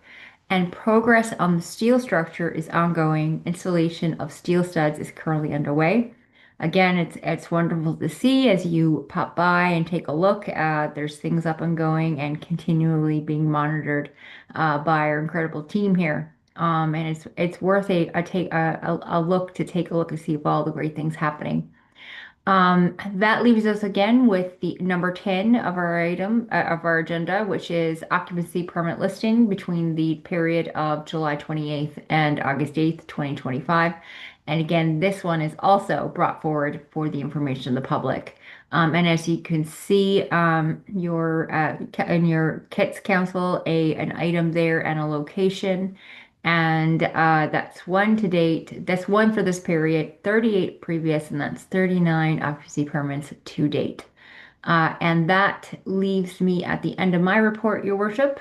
And progress on the steel structure is ongoing. Installation of steel studs is currently underway. Again, it's wonderful to see as you pop by and take a look. There's things up and going and continually being monitored by our incredible team here. And it's worth a look to take a look and see if all the great things happening. That leaves us again with the number 10 of our agenda, which is occupancy permit listing between the period of July 28th and August 8th, 2025. And again, this one is also brought forward for the information of the public. And as you can see, in your KITS council, an item there and a location. And that's one to date. That's one for this period, 38 previous, and that's 39 occupancy permits to date. And that leaves me at the end of my report, Your Worship.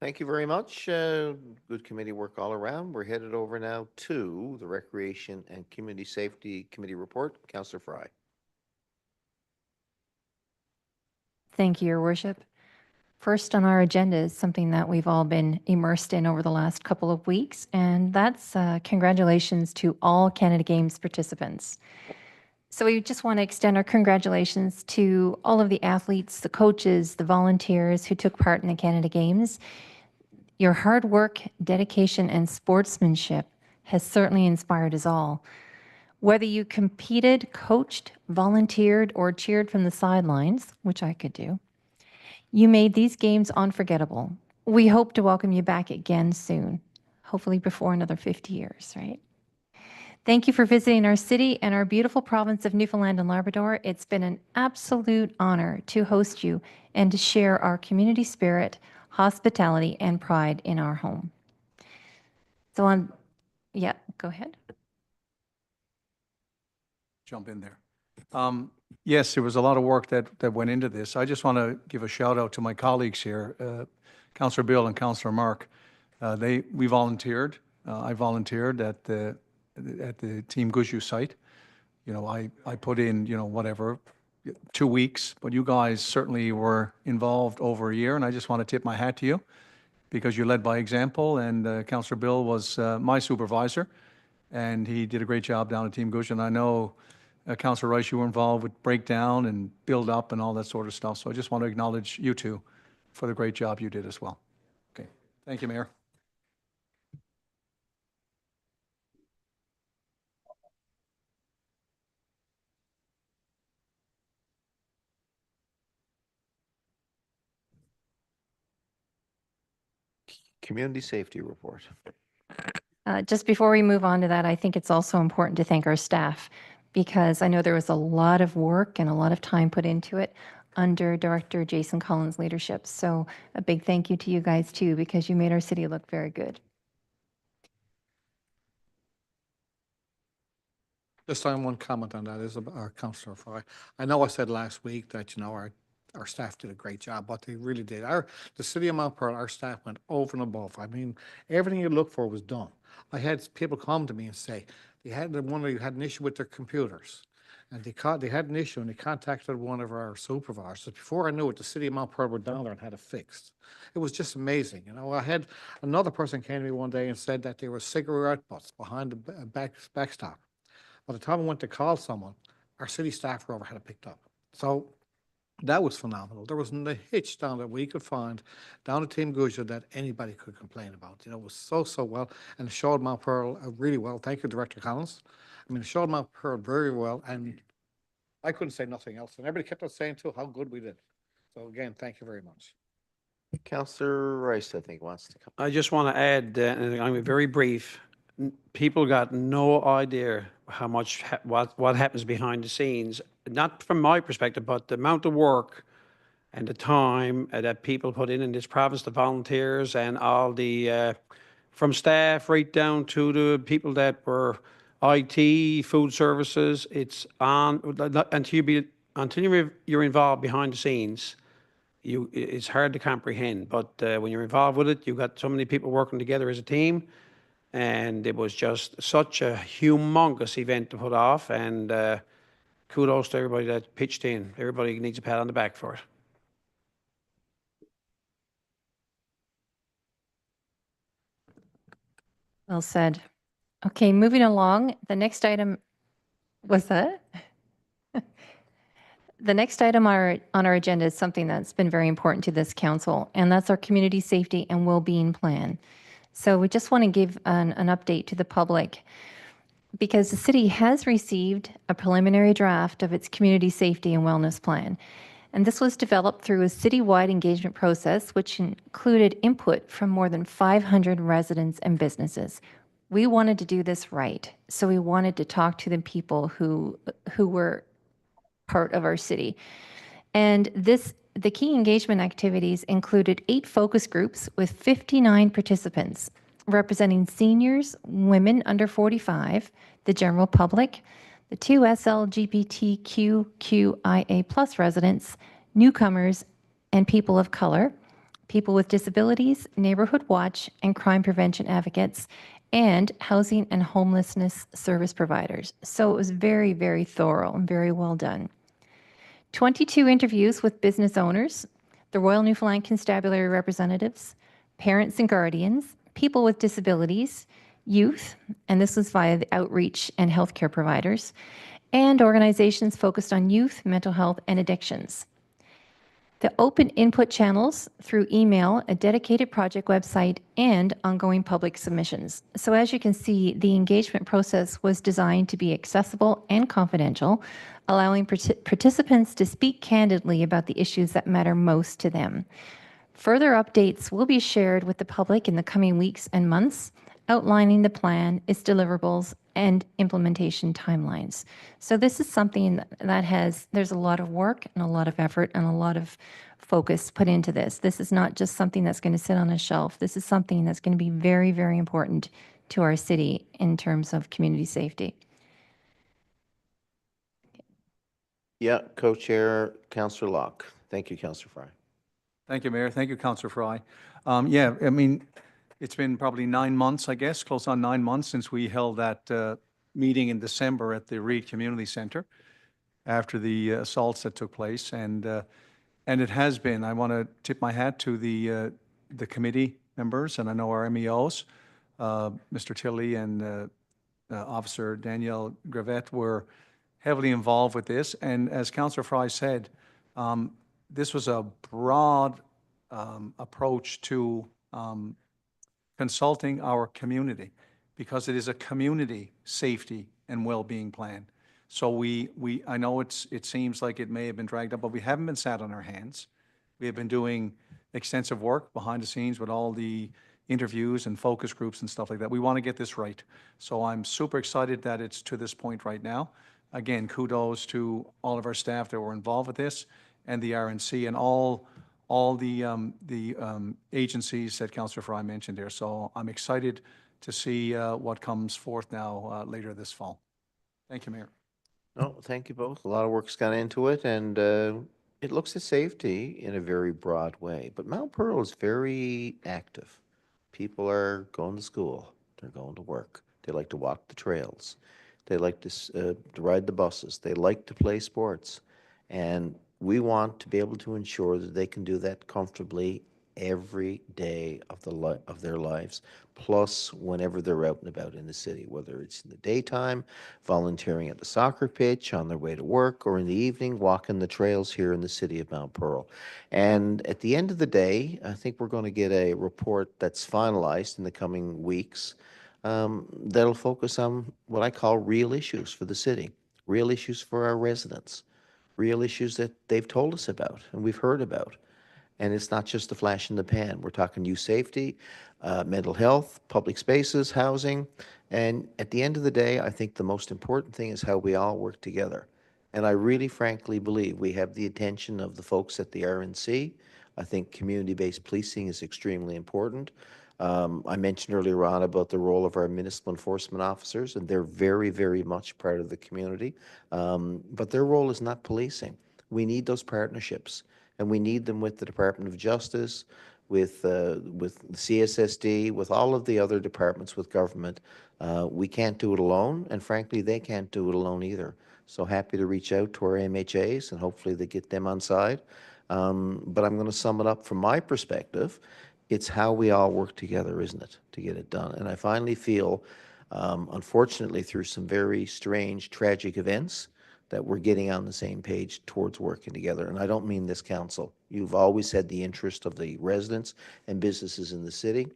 Thank you very much. Good committee work all around. We're headed over now to the Recreation and Community Safety Committee report. Councillor Fry. Thank you, Your Worship. First on our agenda is something that we've all been immersed in over the last couple of weeks, and that's congratulations to all Canada Games participants. So we just want to extend our congratulations to all of the athletes, the coaches, the volunteers who took part in the Canada Games. Your hard work, dedication, and sportsmanship has certainly inspired us all. Whether you competed, coached, volunteered, or cheered from the sidelines, which I could do, you made these games unforgettable. We hope to welcome you back again soon, hopefully before another 50 years, right? Thank you for visiting our city and our beautiful province of Newfoundland and Labrador. It's been an absolute honor to host you and to share our community spirit, hospitality, and pride in our home. So yeah, go ahead. Jump in there. Yes, there was a lot of work that went into this. I just want to give a shout out to my colleagues here, Councillor Bill and Councillor Mark. We volunteered. I volunteered at the Team Gushu site. You know, I put in, you know, whatever, 2 weeks, but you guys certainly were involved over a year, and I just want to tip my hat to you because you led by example, and Councillor Bill was my supervisor, and he did a great job down at Team Gushu, and I know Councillor Rice, you were involved with breakdown and build up and all that sort of stuff. So I just want to acknowledge you two for the great job you did as well. Okay. Thank you, Mayor. Community safety report. Just before we move on to that, I think it's also important to thank our staff because I know there was a lot of work and a lot of time put into it under Director Jason Collins' leadership. So a big thank you to you guys too, because you made our city look very good. Just on one comment on that is about our Councillor Fry. I know I said last week that, our staff did a great job, but they really did. The city of Mount Pearl, our staff went over and above. I mean, everything you look for was done. I had people come to me and say, they had an issue with their computers. And they had an issue and they contacted one of our supervisors. Before I knew it, the city of Mount Pearl were down there and had it fixed. It was just amazing. I had another person came to me one day and said that there were cigarette butts behind the backstop. By the time I went to call someone, our city staff were over had it picked up. So that was phenomenal. There wasn't a hitch down that we could find down at Team Gouja that anybody could complain about. It was so well, and it showed Mount Pearl really well. Thank you, Director Collins. I mean, it showed Mount Pearl very well, and I couldn't say nothing else. And everybody kept on saying too how good we did. So again, thank you very much. Councillor Rice, I think, wants to come. I just want to add, and I'm very brief, people got no idea how much, what happens behind the scenes, not from my perspective, but the amount of work and the time that people put in this province, the volunteers and all the, from staff right down to the people that were IT, food services, it's on, until you're involved behind the scenes, it's hard to comprehend. But when you're involved with it, you've got so many people working together as a team. And it was just such a humongous event to put off. And kudos to everybody that pitched in. Everybody needs a pat on the back for it. Well said. Okay, moving along. The next item was that. The next item on our agenda is something that's been very important to this council, and that's our community safety and well-being plan. So we just want to give an update to the public because the city has received a preliminary draft of its community safety and wellness plan. And this was developed through a citywide engagement process, which included input from more than 500 residents and businesses. We wanted to do this right. So we wanted to talk to the people who were part of our city. And the key engagement activities included 8 focus groups with 59 participants, representing seniors, women under 45, the general public, the 2 LGBTQIA+ residents, newcomers, and people of color, people with disabilities, Neighborhood Watch, and crime prevention advocates, and housing and homelessness service providers. So it was very, very thorough and very well done. 22 interviews with business owners, the Royal Newfoundland Constabulary representatives, parents and guardians, people with disabilities, youth, and this was via the outreach and healthcare providers, and organizations focused on youth, mental health, and addictions. The open input channels through email, a dedicated project website, and ongoing public submissions. So as you can see, the engagement process was designed to be accessible and confidential, allowing participants to speak candidly about the issues that matter most to them. Further updates will be shared with the public in the coming weeks and months, outlining the plan, its deliverables, and implementation timelines. So this is something that there's a lot of work and a lot of effort and a lot of focus put into this. This is not just something that's going to sit on a shelf. This is something that's going to be very, very important to our city in terms of community safety. Yeah, Co-Chair, Councillor Locke. Thank you, Councillor Fry. Thank you, Mayor. Thank you, Councillor Fry. Yeah, I mean, it's been probably 9 months, I guess, close on 9 months since we held that meeting in December at the Reed Community Center after the assaults that took place. And it has been, I want to tip my hat to the committee members, and I know our MEOs, Mr. Tilley and Officer Danielle Gravette were heavily involved with this. And as Councillor Fry said, this was a broad approach to consulting our community because it is a community safety and well-being plan. So I know it seems like it may have been dragged up, but we haven't been sat on our hands. We have been doing extensive work behind the scenes with all the interviews and focus groups and stuff like that. We want to get this right. So I'm super excited that it's to this point right now. Again, kudos to all of our staff that were involved with this and the RNC and all the agencies that Councillor Fry mentioned there. So I'm excited to see what comes forth now later this fall. Thank you, Mayor. No, thank you both. A lot of work's gone into it, and it looks at safety in a very broad way. But Mount Pearl is very active. People are going to school. They're going to work. They like to walk the trails. They like to ride the buses. They like to play sports. And we want to be able to ensure that they can do that comfortably every day of their lives, plus whenever they're out and about in the city, whether it's in the daytime, volunteering at the soccer pitch, on their way to work, or in the evening, walking the trails here in the city of Mount Pearl. And at the end of the day, I think we're going to get a report that's finalized in the coming weeks that'll focus on what I call real issues for the city, real issues for our residents, real issues that they've told us about and we've heard about. And it's not just a flash in the pan. We're talking youth safety, mental health, public spaces, housing. And at the end of the day, I think the most important thing is how we all work together. And I really frankly believe we have the attention of the folks at the RNC. I think community-based policing is extremely important. I mentioned earlier on about the role of our municipal enforcement officers, and they're very, very much part of the community. But their role is not policing. We need those partnerships. And we need them with the Department of Justice, with CSSD, with all of the other departments with government. We can't do it alone, and frankly, they can't do it alone either. So happy to reach out to our MHAs, and hopefully they get them on side. But I'm going to sum it up from my perspective. It's how we all work together, isn't it, to get it done? And I finally feel, unfortunately, through some very strange, tragic events, that we're getting on the same page towards working together. And I don't mean this council. You've always had the interest of the residents and businesses in the city.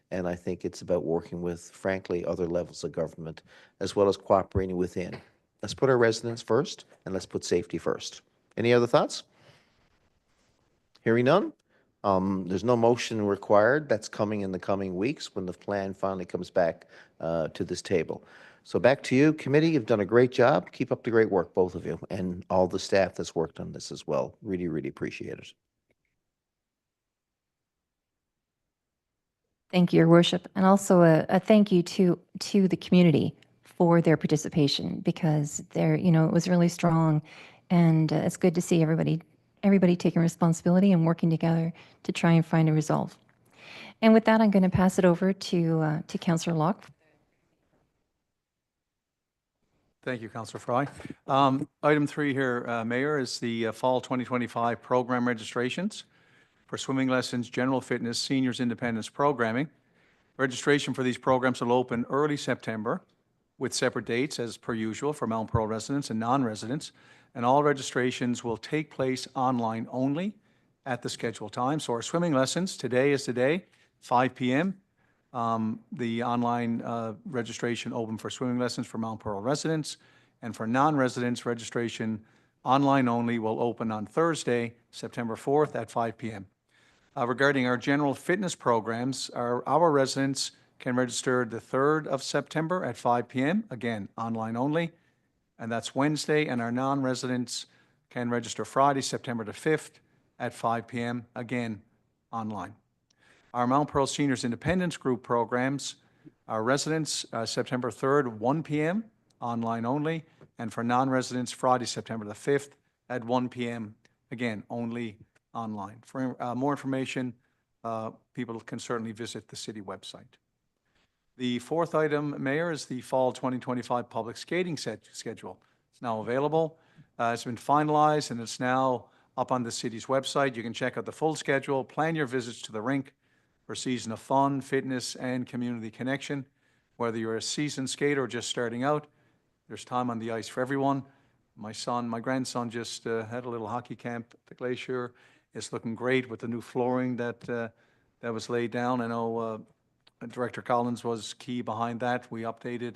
And I think it's about working with, frankly, other levels of government, as well as cooperating within. Let's put our residents first, and let's put safety first. Any other thoughts? Hearing none? There's no motion required. That's coming in the coming weeks when the plan finally comes back to this table. So back to you, committee. You've done a great job. Keep up the great work, both of you, and all the staff that's worked on this as well. Really, really appreciate it. Thank you, Your Worship. And also a thank you to the community for their participation, because it was really strong, and it's good to see everybody taking responsibility and working together to try and find a resolve. And with that, I'm going to pass it over to Councillor Locke. Thank you, Councillor Fry. Item 3 here, Mayor, is the fall 2025 program registrations for swimming lessons, general fitness, seniors independence programming. Registration for these programs will open early September with separate dates as per usual for Mount Pearl residents and non-residents. And all registrations will take place online only at the scheduled time. So our swimming lessons, today is the day, 5 p.m. The online registration open for swimming lessons for Mount Pearl residents, and for non-residents, registration online only will open on Thursday, September 4th at 5 p.m. Regarding our general fitness programs, our residents can register the 3rd of September at 5 p.m., again, online only, and that's Wednesday, and our non-residents can register Friday, September the 5th at 5 p.m., again, online. Our Mount Pearl Seniors Independence Group programs, our residents, September 3rd, 1 p.m., online only, and for non-residents, Friday, September the 5th at 1 p.m., again, only online. For more information, people can certainly visit the city website. The 4th item, Mayor, is the fall 2025 public skating schedule. It's now available. It's been finalized, and it's now up on the city's website. You can check out the full schedule, plan your visits to the rink for a season of fun, fitness, and community connection. Whether you're a seasoned skater or just starting out, there's time on the ice for everyone. My grandson just had a little hockey camp at the Glacier. It's looking great with the new flooring that was laid down. I know Director Collins was key behind that. We updated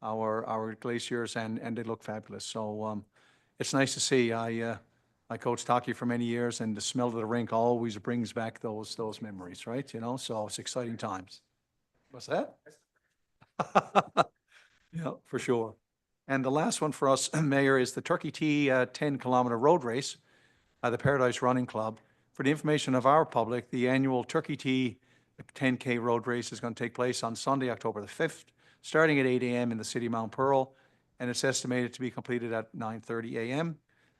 our glaciers, and they look fabulous. So it's nice to see. I I coached hockey for many years, and the smell of the rink always brings back those memories, right? You know, so it's exciting times. What's that? Yeah, for sure. And the last one for us, Mayor, is the Turkey Tea 10-kilometer road race by the Paradise Running Club. For the information of our public, the annual Turkey Tea 10K road race is going to take place on Sunday, October the 5th, starting at 8 a.m. in the city of Mount Pearl, and it's estimated to be completed at 9:30 a.m.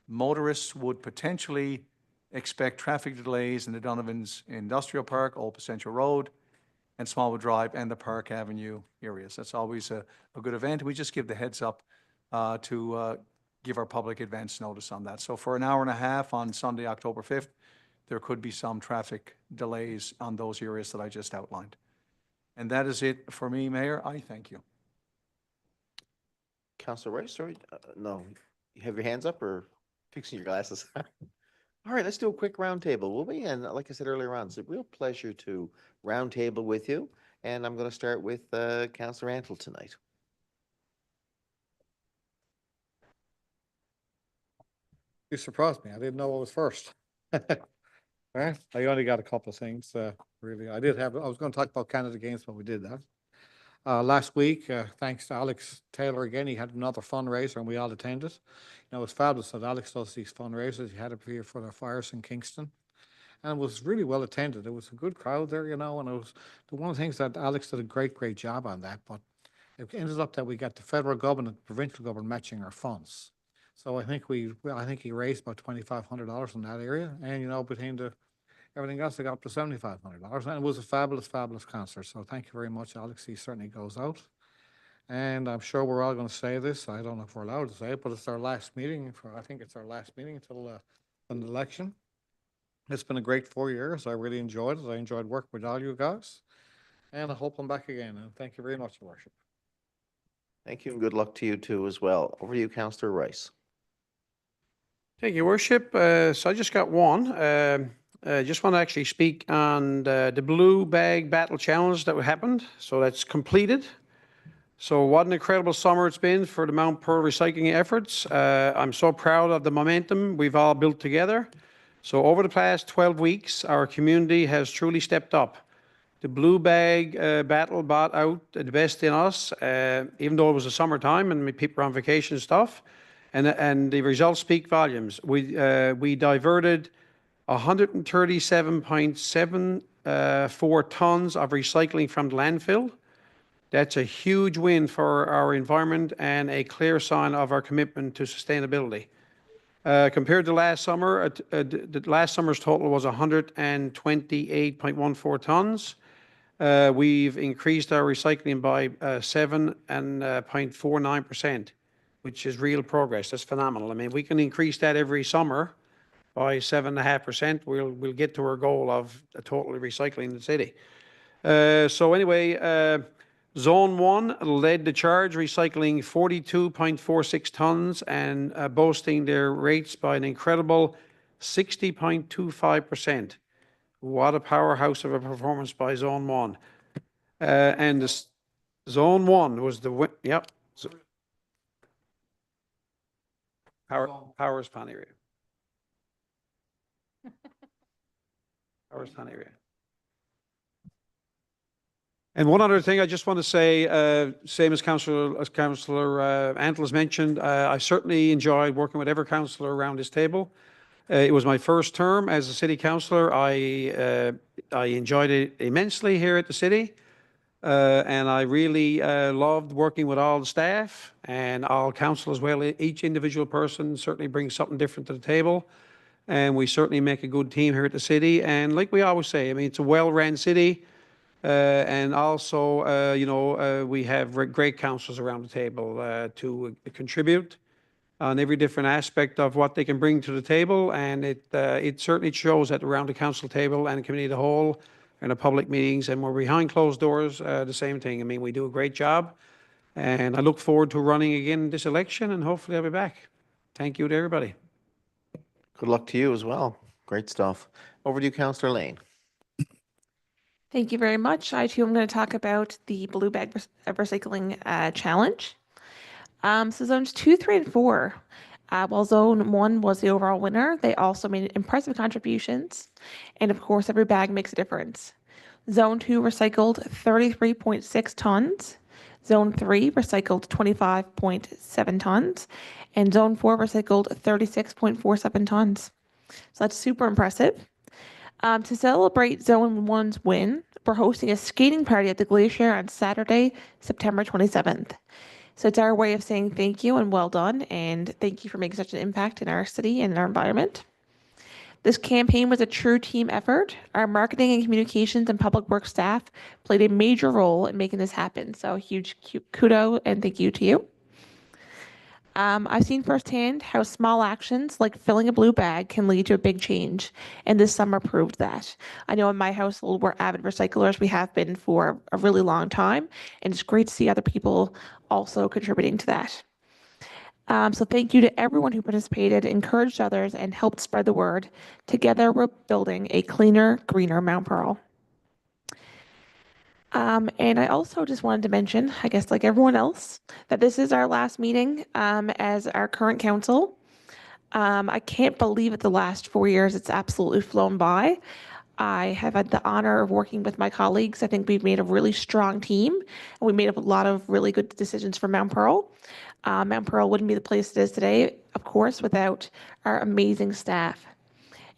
Motorists would potentially expect traffic delays in the Donovan's Industrial Park, Old Placentia Road, and Smallwood Drive, and the Park Avenue areas. That's always a good event. We just give the heads up to give our public advance notice on that. So for an hour and a half on Sunday, October 5th, there could be some traffic delays on those areas that I just outlined. And that is it for me, Mayor. I thank you. Councillor Rice, sorry, no, you have your hands up or fixing your glasses? All right, let's do a quick roundtable, will we? And like I said earlier on, it's a real pleasure to roundtable with you. And I'm going to start with Councillor Antle tonight. You surprised me. I didn't know what was first. Right? I only got a couple of things, really. I was going to talk about Canada Games, but we did that. Last week, thanks to Alex Taylor again, he had another fundraiser and we all attended. You know, it was fabulous that Alex does these fundraisers. He had it here for the fires in Kingston. And it was really well attended. It was a good crowd there, you know, and it was one of the things that Alex did a great job on that. But it ended up that we got the federal government and provincial government matching our funds. So I think he raised about $2,500 in that area. And, you know, between everything else, they got up to $7,500. And it was a fabulous concert. So thank you very much, Alex. He certainly goes out. And I'm sure we're all going to say this. I don't know if we're allowed to say it, but it's our last meeting. I think it's our last meeting until an election. It's been a great 4 years. I really enjoyed it. I enjoyed working with all you guys. And I hope I'm back again. And thank you very much, Your Worship. Thank you and good luck to you too as well. Over to you, Councillor Rice. Thank you, Worship. So I just got one. Just want to actually speak on the Blue Bag Battle Challenge that happened. So that's completed. So what an incredible summer it's been for the Mount Pearl recycling efforts. I'm so proud of the momentum we've all built together. So over the past 12 weeks, our community has truly stepped up. The Blue Bag battle brought out the best in us, even though it was the summertime and people were on vacation and stuff. And the results speak volumes. We diverted 137.74 tons of recycling from the landfill. That's a huge win for our environment and a clear sign of our commitment to sustainability. Compared to last summer, the last summer's total was 128.14 tons. We've increased our recycling by 7.49%, which is real progress. That's phenomenal. I mean, we can increase that every summer by 7.5%. We'll get to our goal of totally recycling the city. So anyway, Zone 1 led the charge, recycling 42.46 tons and boasting their rates by an incredible 60.25%. What a powerhouse of a performance by Zone 1. And Zone 1 was the win. Yep. Powers Pond area. Powers Pond area. And one other thing I just want to say, same as Councillor Antle has mentioned, I certainly enjoyed working with every councillor around this table. It was my first term as a city councillor. I enjoyed it immensely here at the city. And I really loved working with all the staff and all council as well. Each individual person certainly brings something different to the table. And we certainly make a good team here at the city. And like we always say, I mean, it's a well-run city. And also, you know, we have great councillors around the table to contribute on every different aspect of what they can bring to the table. And it certainly shows that around the council table and the committee of the whole and the public meetings, and we're behind closed doors, the same thing. I mean, we do a great job. And I look forward to running again this election, and hopefully I'll be back. Thank you to everybody. Good luck to you as well. Great stuff. Over to you, Councillor Lane. Thank you very much. I too am going to talk about the Blue Bag Recycling Challenge. So zones 2, 3, and 4 While Zone 1 was the overall winner, they also made impressive contributions. And of course, every bag makes a difference. Zone 2 recycled 33.6 tons. Zone 3 recycled 25.7 tons. And Zone 4 recycled 36.47 tons. So that's super impressive. To celebrate Zone 1's win, we're hosting a skating party at the Glacier on Saturday, September 27th. So it's our way of saying thank you and well done, and thank you for making such an impact in our city and our environment. This campaign was a true team effort. Our marketing and communications and public works staff played a major role in making this happen. So huge kudos and thank you to you. I've seen firsthand how small actions like filling a blue bag can lead to a big change, and this summer proved that. I know in my household we're avid recyclers. We have been for a really long time, and it's great to see other people also contributing to that. So thank you to everyone who participated, encouraged others, and helped spread the word. Together, we're building a cleaner, greener Mount Pearl. And I also just wanted to mention, I guess like everyone else, that this is our last meeting as our current council. I can't believe it, the last 4 years, it's absolutely flown by. I have had the honor of working with my colleagues. I think we've made a really strong team, and we made a lot of really good decisions for Mount Pearl. Mount Pearl wouldn't be the place it is today, of course, without our amazing staff.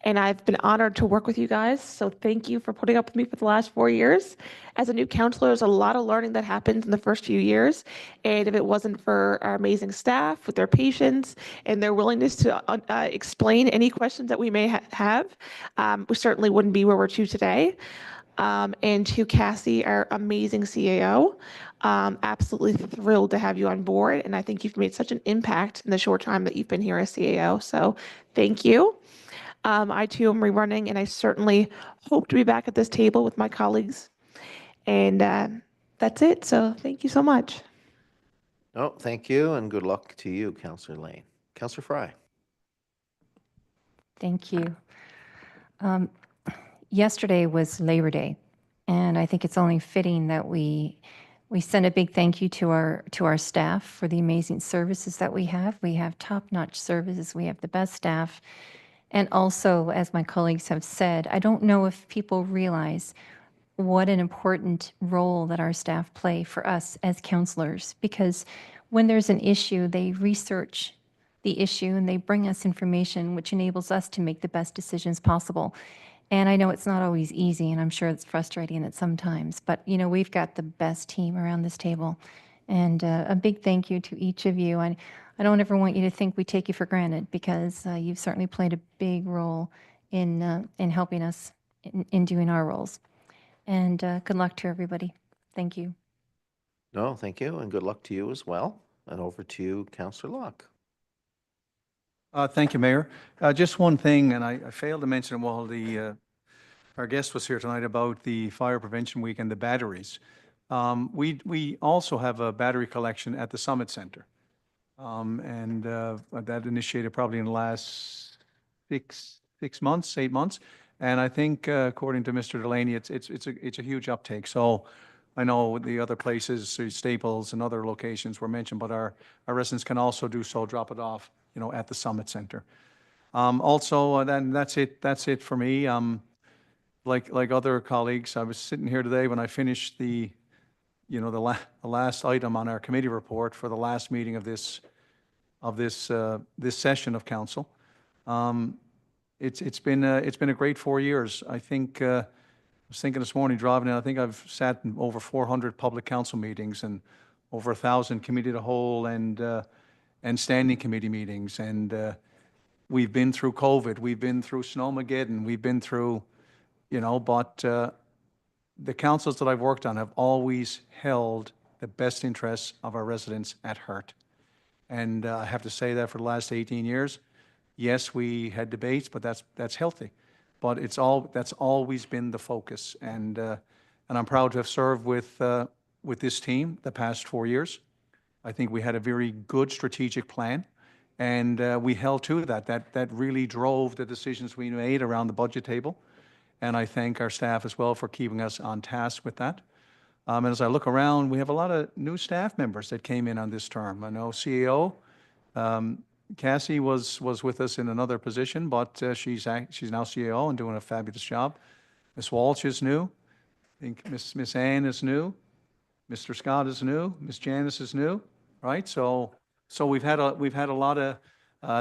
And I've been honored to work with you guys. So thank you for putting up with me for the last 4 years. As a new counselor, there's a lot of learning that happens in the first few years. And if it wasn't for our amazing staff with their patience and their willingness to explain any questions that we may have, we certainly wouldn't be where we're to today. And to Cassie, our amazing CAO, absolutely thrilled to have you on board. And I think you've made such an impact in the short time that you've been here as CAO. So thank you. I too am rerunning, and I certainly hope to be back at this table with my colleagues. And that's it. So thank you so much. No, thank you, and good luck to you, Councillor Lane. Councillor Fry. Thank you. Yesterday was Labor Day, and I think it's only fitting that we send a big thank you to our staff for the amazing services that we have. We have top-notch services. We have the best staff. And also, as my colleagues have said, I don't know if people realize what an important role that our staff play for us as counselors, because when there's an issue, they research the issue and they bring us information which enables us to make the best decisions possible. And I know it's not always easy, and I'm sure it's frustrating at some times, but you know, we've got the best team around this table. And a big thank you to each of you. And I don't ever want you to think we take you for granted, because you've certainly played a big role in helping us in doing our roles. And good luck to everybody. Thank you. No, thank you, and good luck to you as well. And over to you, Councillor Locke. Thank you, Mayor. Just one thing, and I failed to mention while our guest was here tonight about the Fire Prevention Week and the batteries. We also have a battery collection at the Summit Center. And that initiated probably in the last 8 months. And I think, according to Mr. Delaney, it's a huge uptake. So I know the other places, so Staples and other locations were mentioned, but our residents can also do so, drop it off, at the Summit Center. Also, then that's it for me. Like other colleagues, I was sitting here today when I finished the last item on our committee report for the last meeting of this session of council. It's been a great 4 years. I think I was thinking this morning driving in, I think I've sat in over 400 public council meetings and over 1,000 committee of the whole and standing committee meetings. And we've been through COVID, we've been through Snowmageddon, we've been through, but the councils that I've worked on have always held the best interests of our residents at heart. And I have to say that for the last 18 years, yes, we had debates, but that's healthy. But that's always been the focus. And I'm proud to have served with this team the past 4 years. I think we had a very good strategic plan, and we held to that. That really drove the decisions we made around the budget table. And I thank our staff as well for keeping us on task with that. And as I look around, we have a lot of new staff members that came in on this term. I know CAO, Cassie was with us in another position, but she's now CAO and doing a fabulous job. Miss Walsh is new. I think Miss Ann is new. Mr. Scott is new. Miss Janice is new, right? So we've had a lot of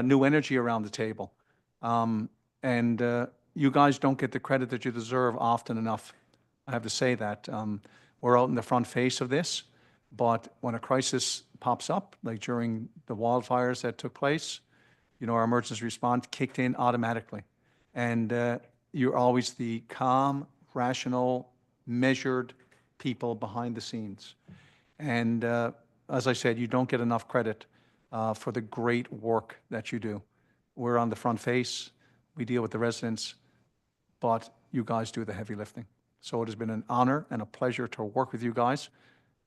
new energy around the table, and you guys don't get the credit that you deserve often enough. I have to say that. We're out in the front face of this, but when a crisis pops up, like during the wildfires that took place, our emergency response kicked in automatically. And you're always the calm, rational, measured people behind the scenes. And as I said, you don't get enough credit for the great work that you do. We're on the front face. We deal with the residents, but you guys do the heavy lifting. So it has been an honor and a pleasure to work with you guys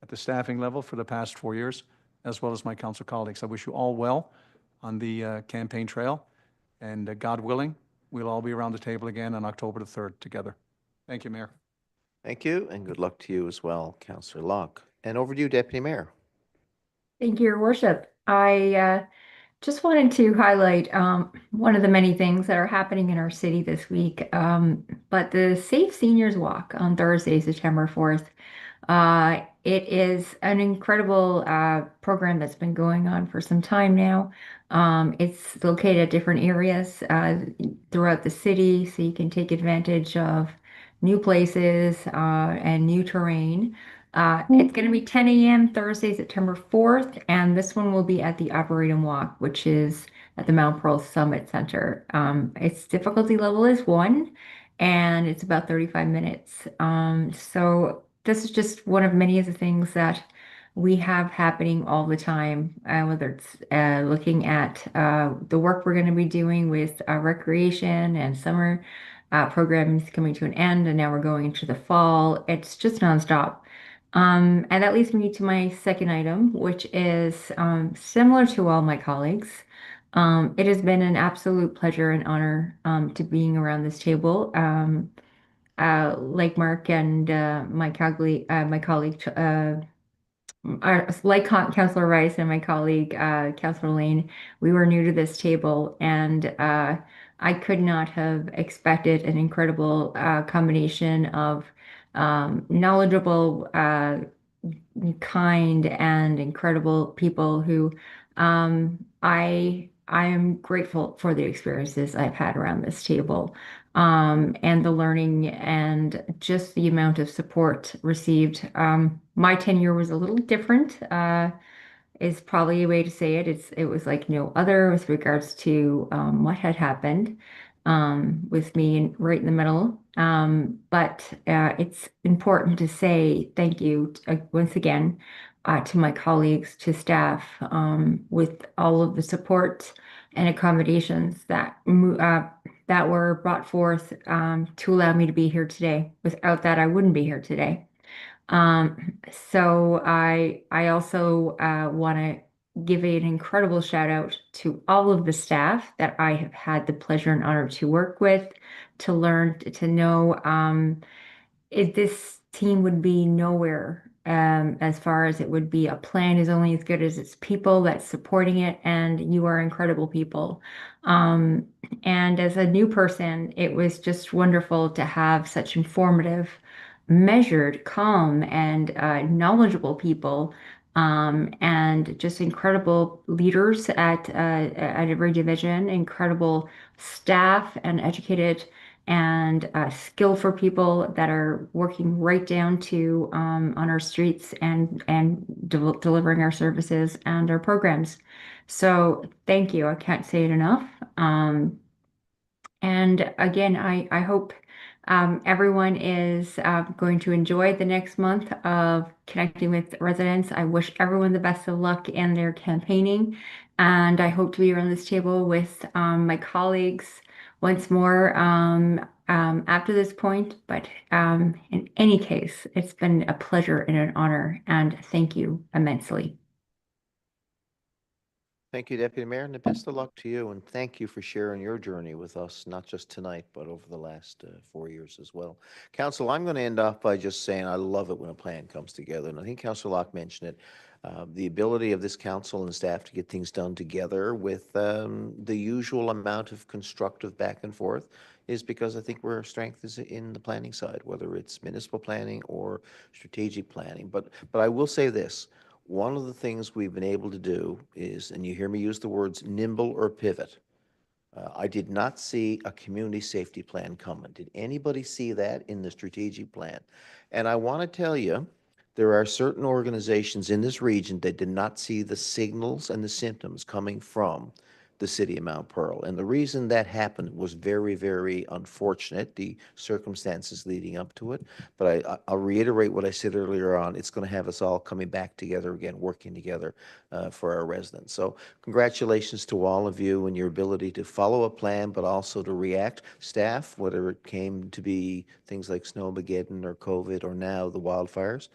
at the staffing level for the past 4 years, as well as my council colleagues. I wish you all well on the campaign trail, and God willing, we'll all be around the table again on October the 3rd together. Thank you, Mayor. Thank you, and good luck to you as well, Councillor Locke. And over to you, Deputy Mayor. Thank you, Your Worship. I just wanted to highlight one of the many things that are happening in our city this week, but the Safe Seniors Walk on Thursday, September 4th. It is an incredible program that's been going on for some time now. It's located at different areas throughout the city, so you can take advantage of new places and new terrain. It's going to be 10 a.m. Thursday, September 4th, and this one will be at the Arboretum Walk, which is at the Mount Pearl Summit Center. Its difficulty level is 1, and it's about 35 minutes. So this is just one of many of the things that we have happening all the time, whether it's looking at the work we're going to be doing with recreation and summer programming is coming to an end, and now we're going into the fall. It's just nonstop. And that leads me to my second item, which is similar to all my colleagues. It has been an absolute pleasure and honor to being around this table. Like Mark and my colleague, like Councillor Rice and my colleague, Councillor Lane, we were new to this table, and I could not have expected an incredible combination of knowledgeable, kind, and incredible people who I am grateful for the experiences I've had around this table, and the learning and just the amount of support received. My tenure was a little different, is probably a way to say it. It was like no other with regards to what had happened with me right in the middle. But it's important to say thank you once again to my colleagues, to staff, with all of the support and accommodations that were brought forth to allow me to be here today. Without that, I wouldn't be here today. So I also want to give an incredible shout out to all of the staff that I have had the pleasure and honor to work with, to learn, to know. This team would be nowhere as far as it would be. A plan is only as good as its people that's supporting it, and you are incredible people. And as a new person, it was just wonderful to have such informative, measured, calm, and knowledgeable people, and just incredible leaders at every division, incredible staff and educated and skillful people that are working right down to on our streets and delivering our services and our programs. So thank you. I can't say it enough. And again, I hope everyone is going to enjoy the next month of connecting with residents. I wish everyone the best of luck in their campaigning, and I hope to be around this table with my colleagues once more after this point. But in any case, it's been a pleasure and an honor, and thank you immensely. Thank you, Deputy Mayor, and the best of luck to you. And thank you for sharing your journey with us, not just tonight, but over the last 4 years as well. Council, I'm going to end off by just saying I love it when a plan comes together. And I think Councillor Locke mentioned it. The ability of this council and staff to get things done together with the usual amount of constructive back and forth is because I think where our strength is in the planning side, whether it's municipal planning or strategic planning. But I will say this. One of the things we've been able to do is, and you hear me use the words nimble or pivot. I did not see a community safety plan coming. Did anybody see that in the strategic plan? And I want to tell you, there are certain organizations in this region that did not see the signals and the symptoms coming from the city of Mount Pearl. And the reason that happened was very, very unfortunate, the circumstances leading up to it. But I'll reiterate what I said earlier on. It's going to have us all coming back together again, working together for our residents. So congratulations to all of you and your ability to follow a plan, but also to react. Staff, whether it came to be things like Snowmageddon or COVID or now the wildfires,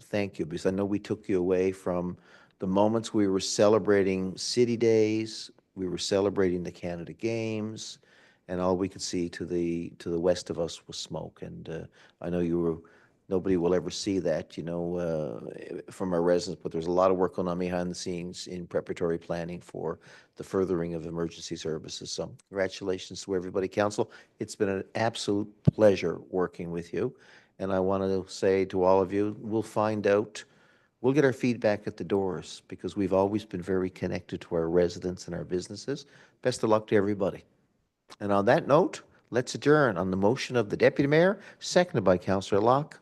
thank you, because I know we took you away from the moments we were celebrating city days, we were celebrating the Canada Games, and all we could see to the west of us was smoke. And I know nobody will ever see that, from our residents, but there's a lot of work going on behind the scenes in preparatory planning for the furthering of emergency services. So congratulations to everybody. Council, it's been an absolute pleasure working with you. And I want to say to all of you, we'll get our feedback at the doors because we've always been very connected to our residents and our businesses. Best of luck to everybody. And on that note, let's adjourn on the motion of the Deputy Mayor, seconded by Councillor Locke.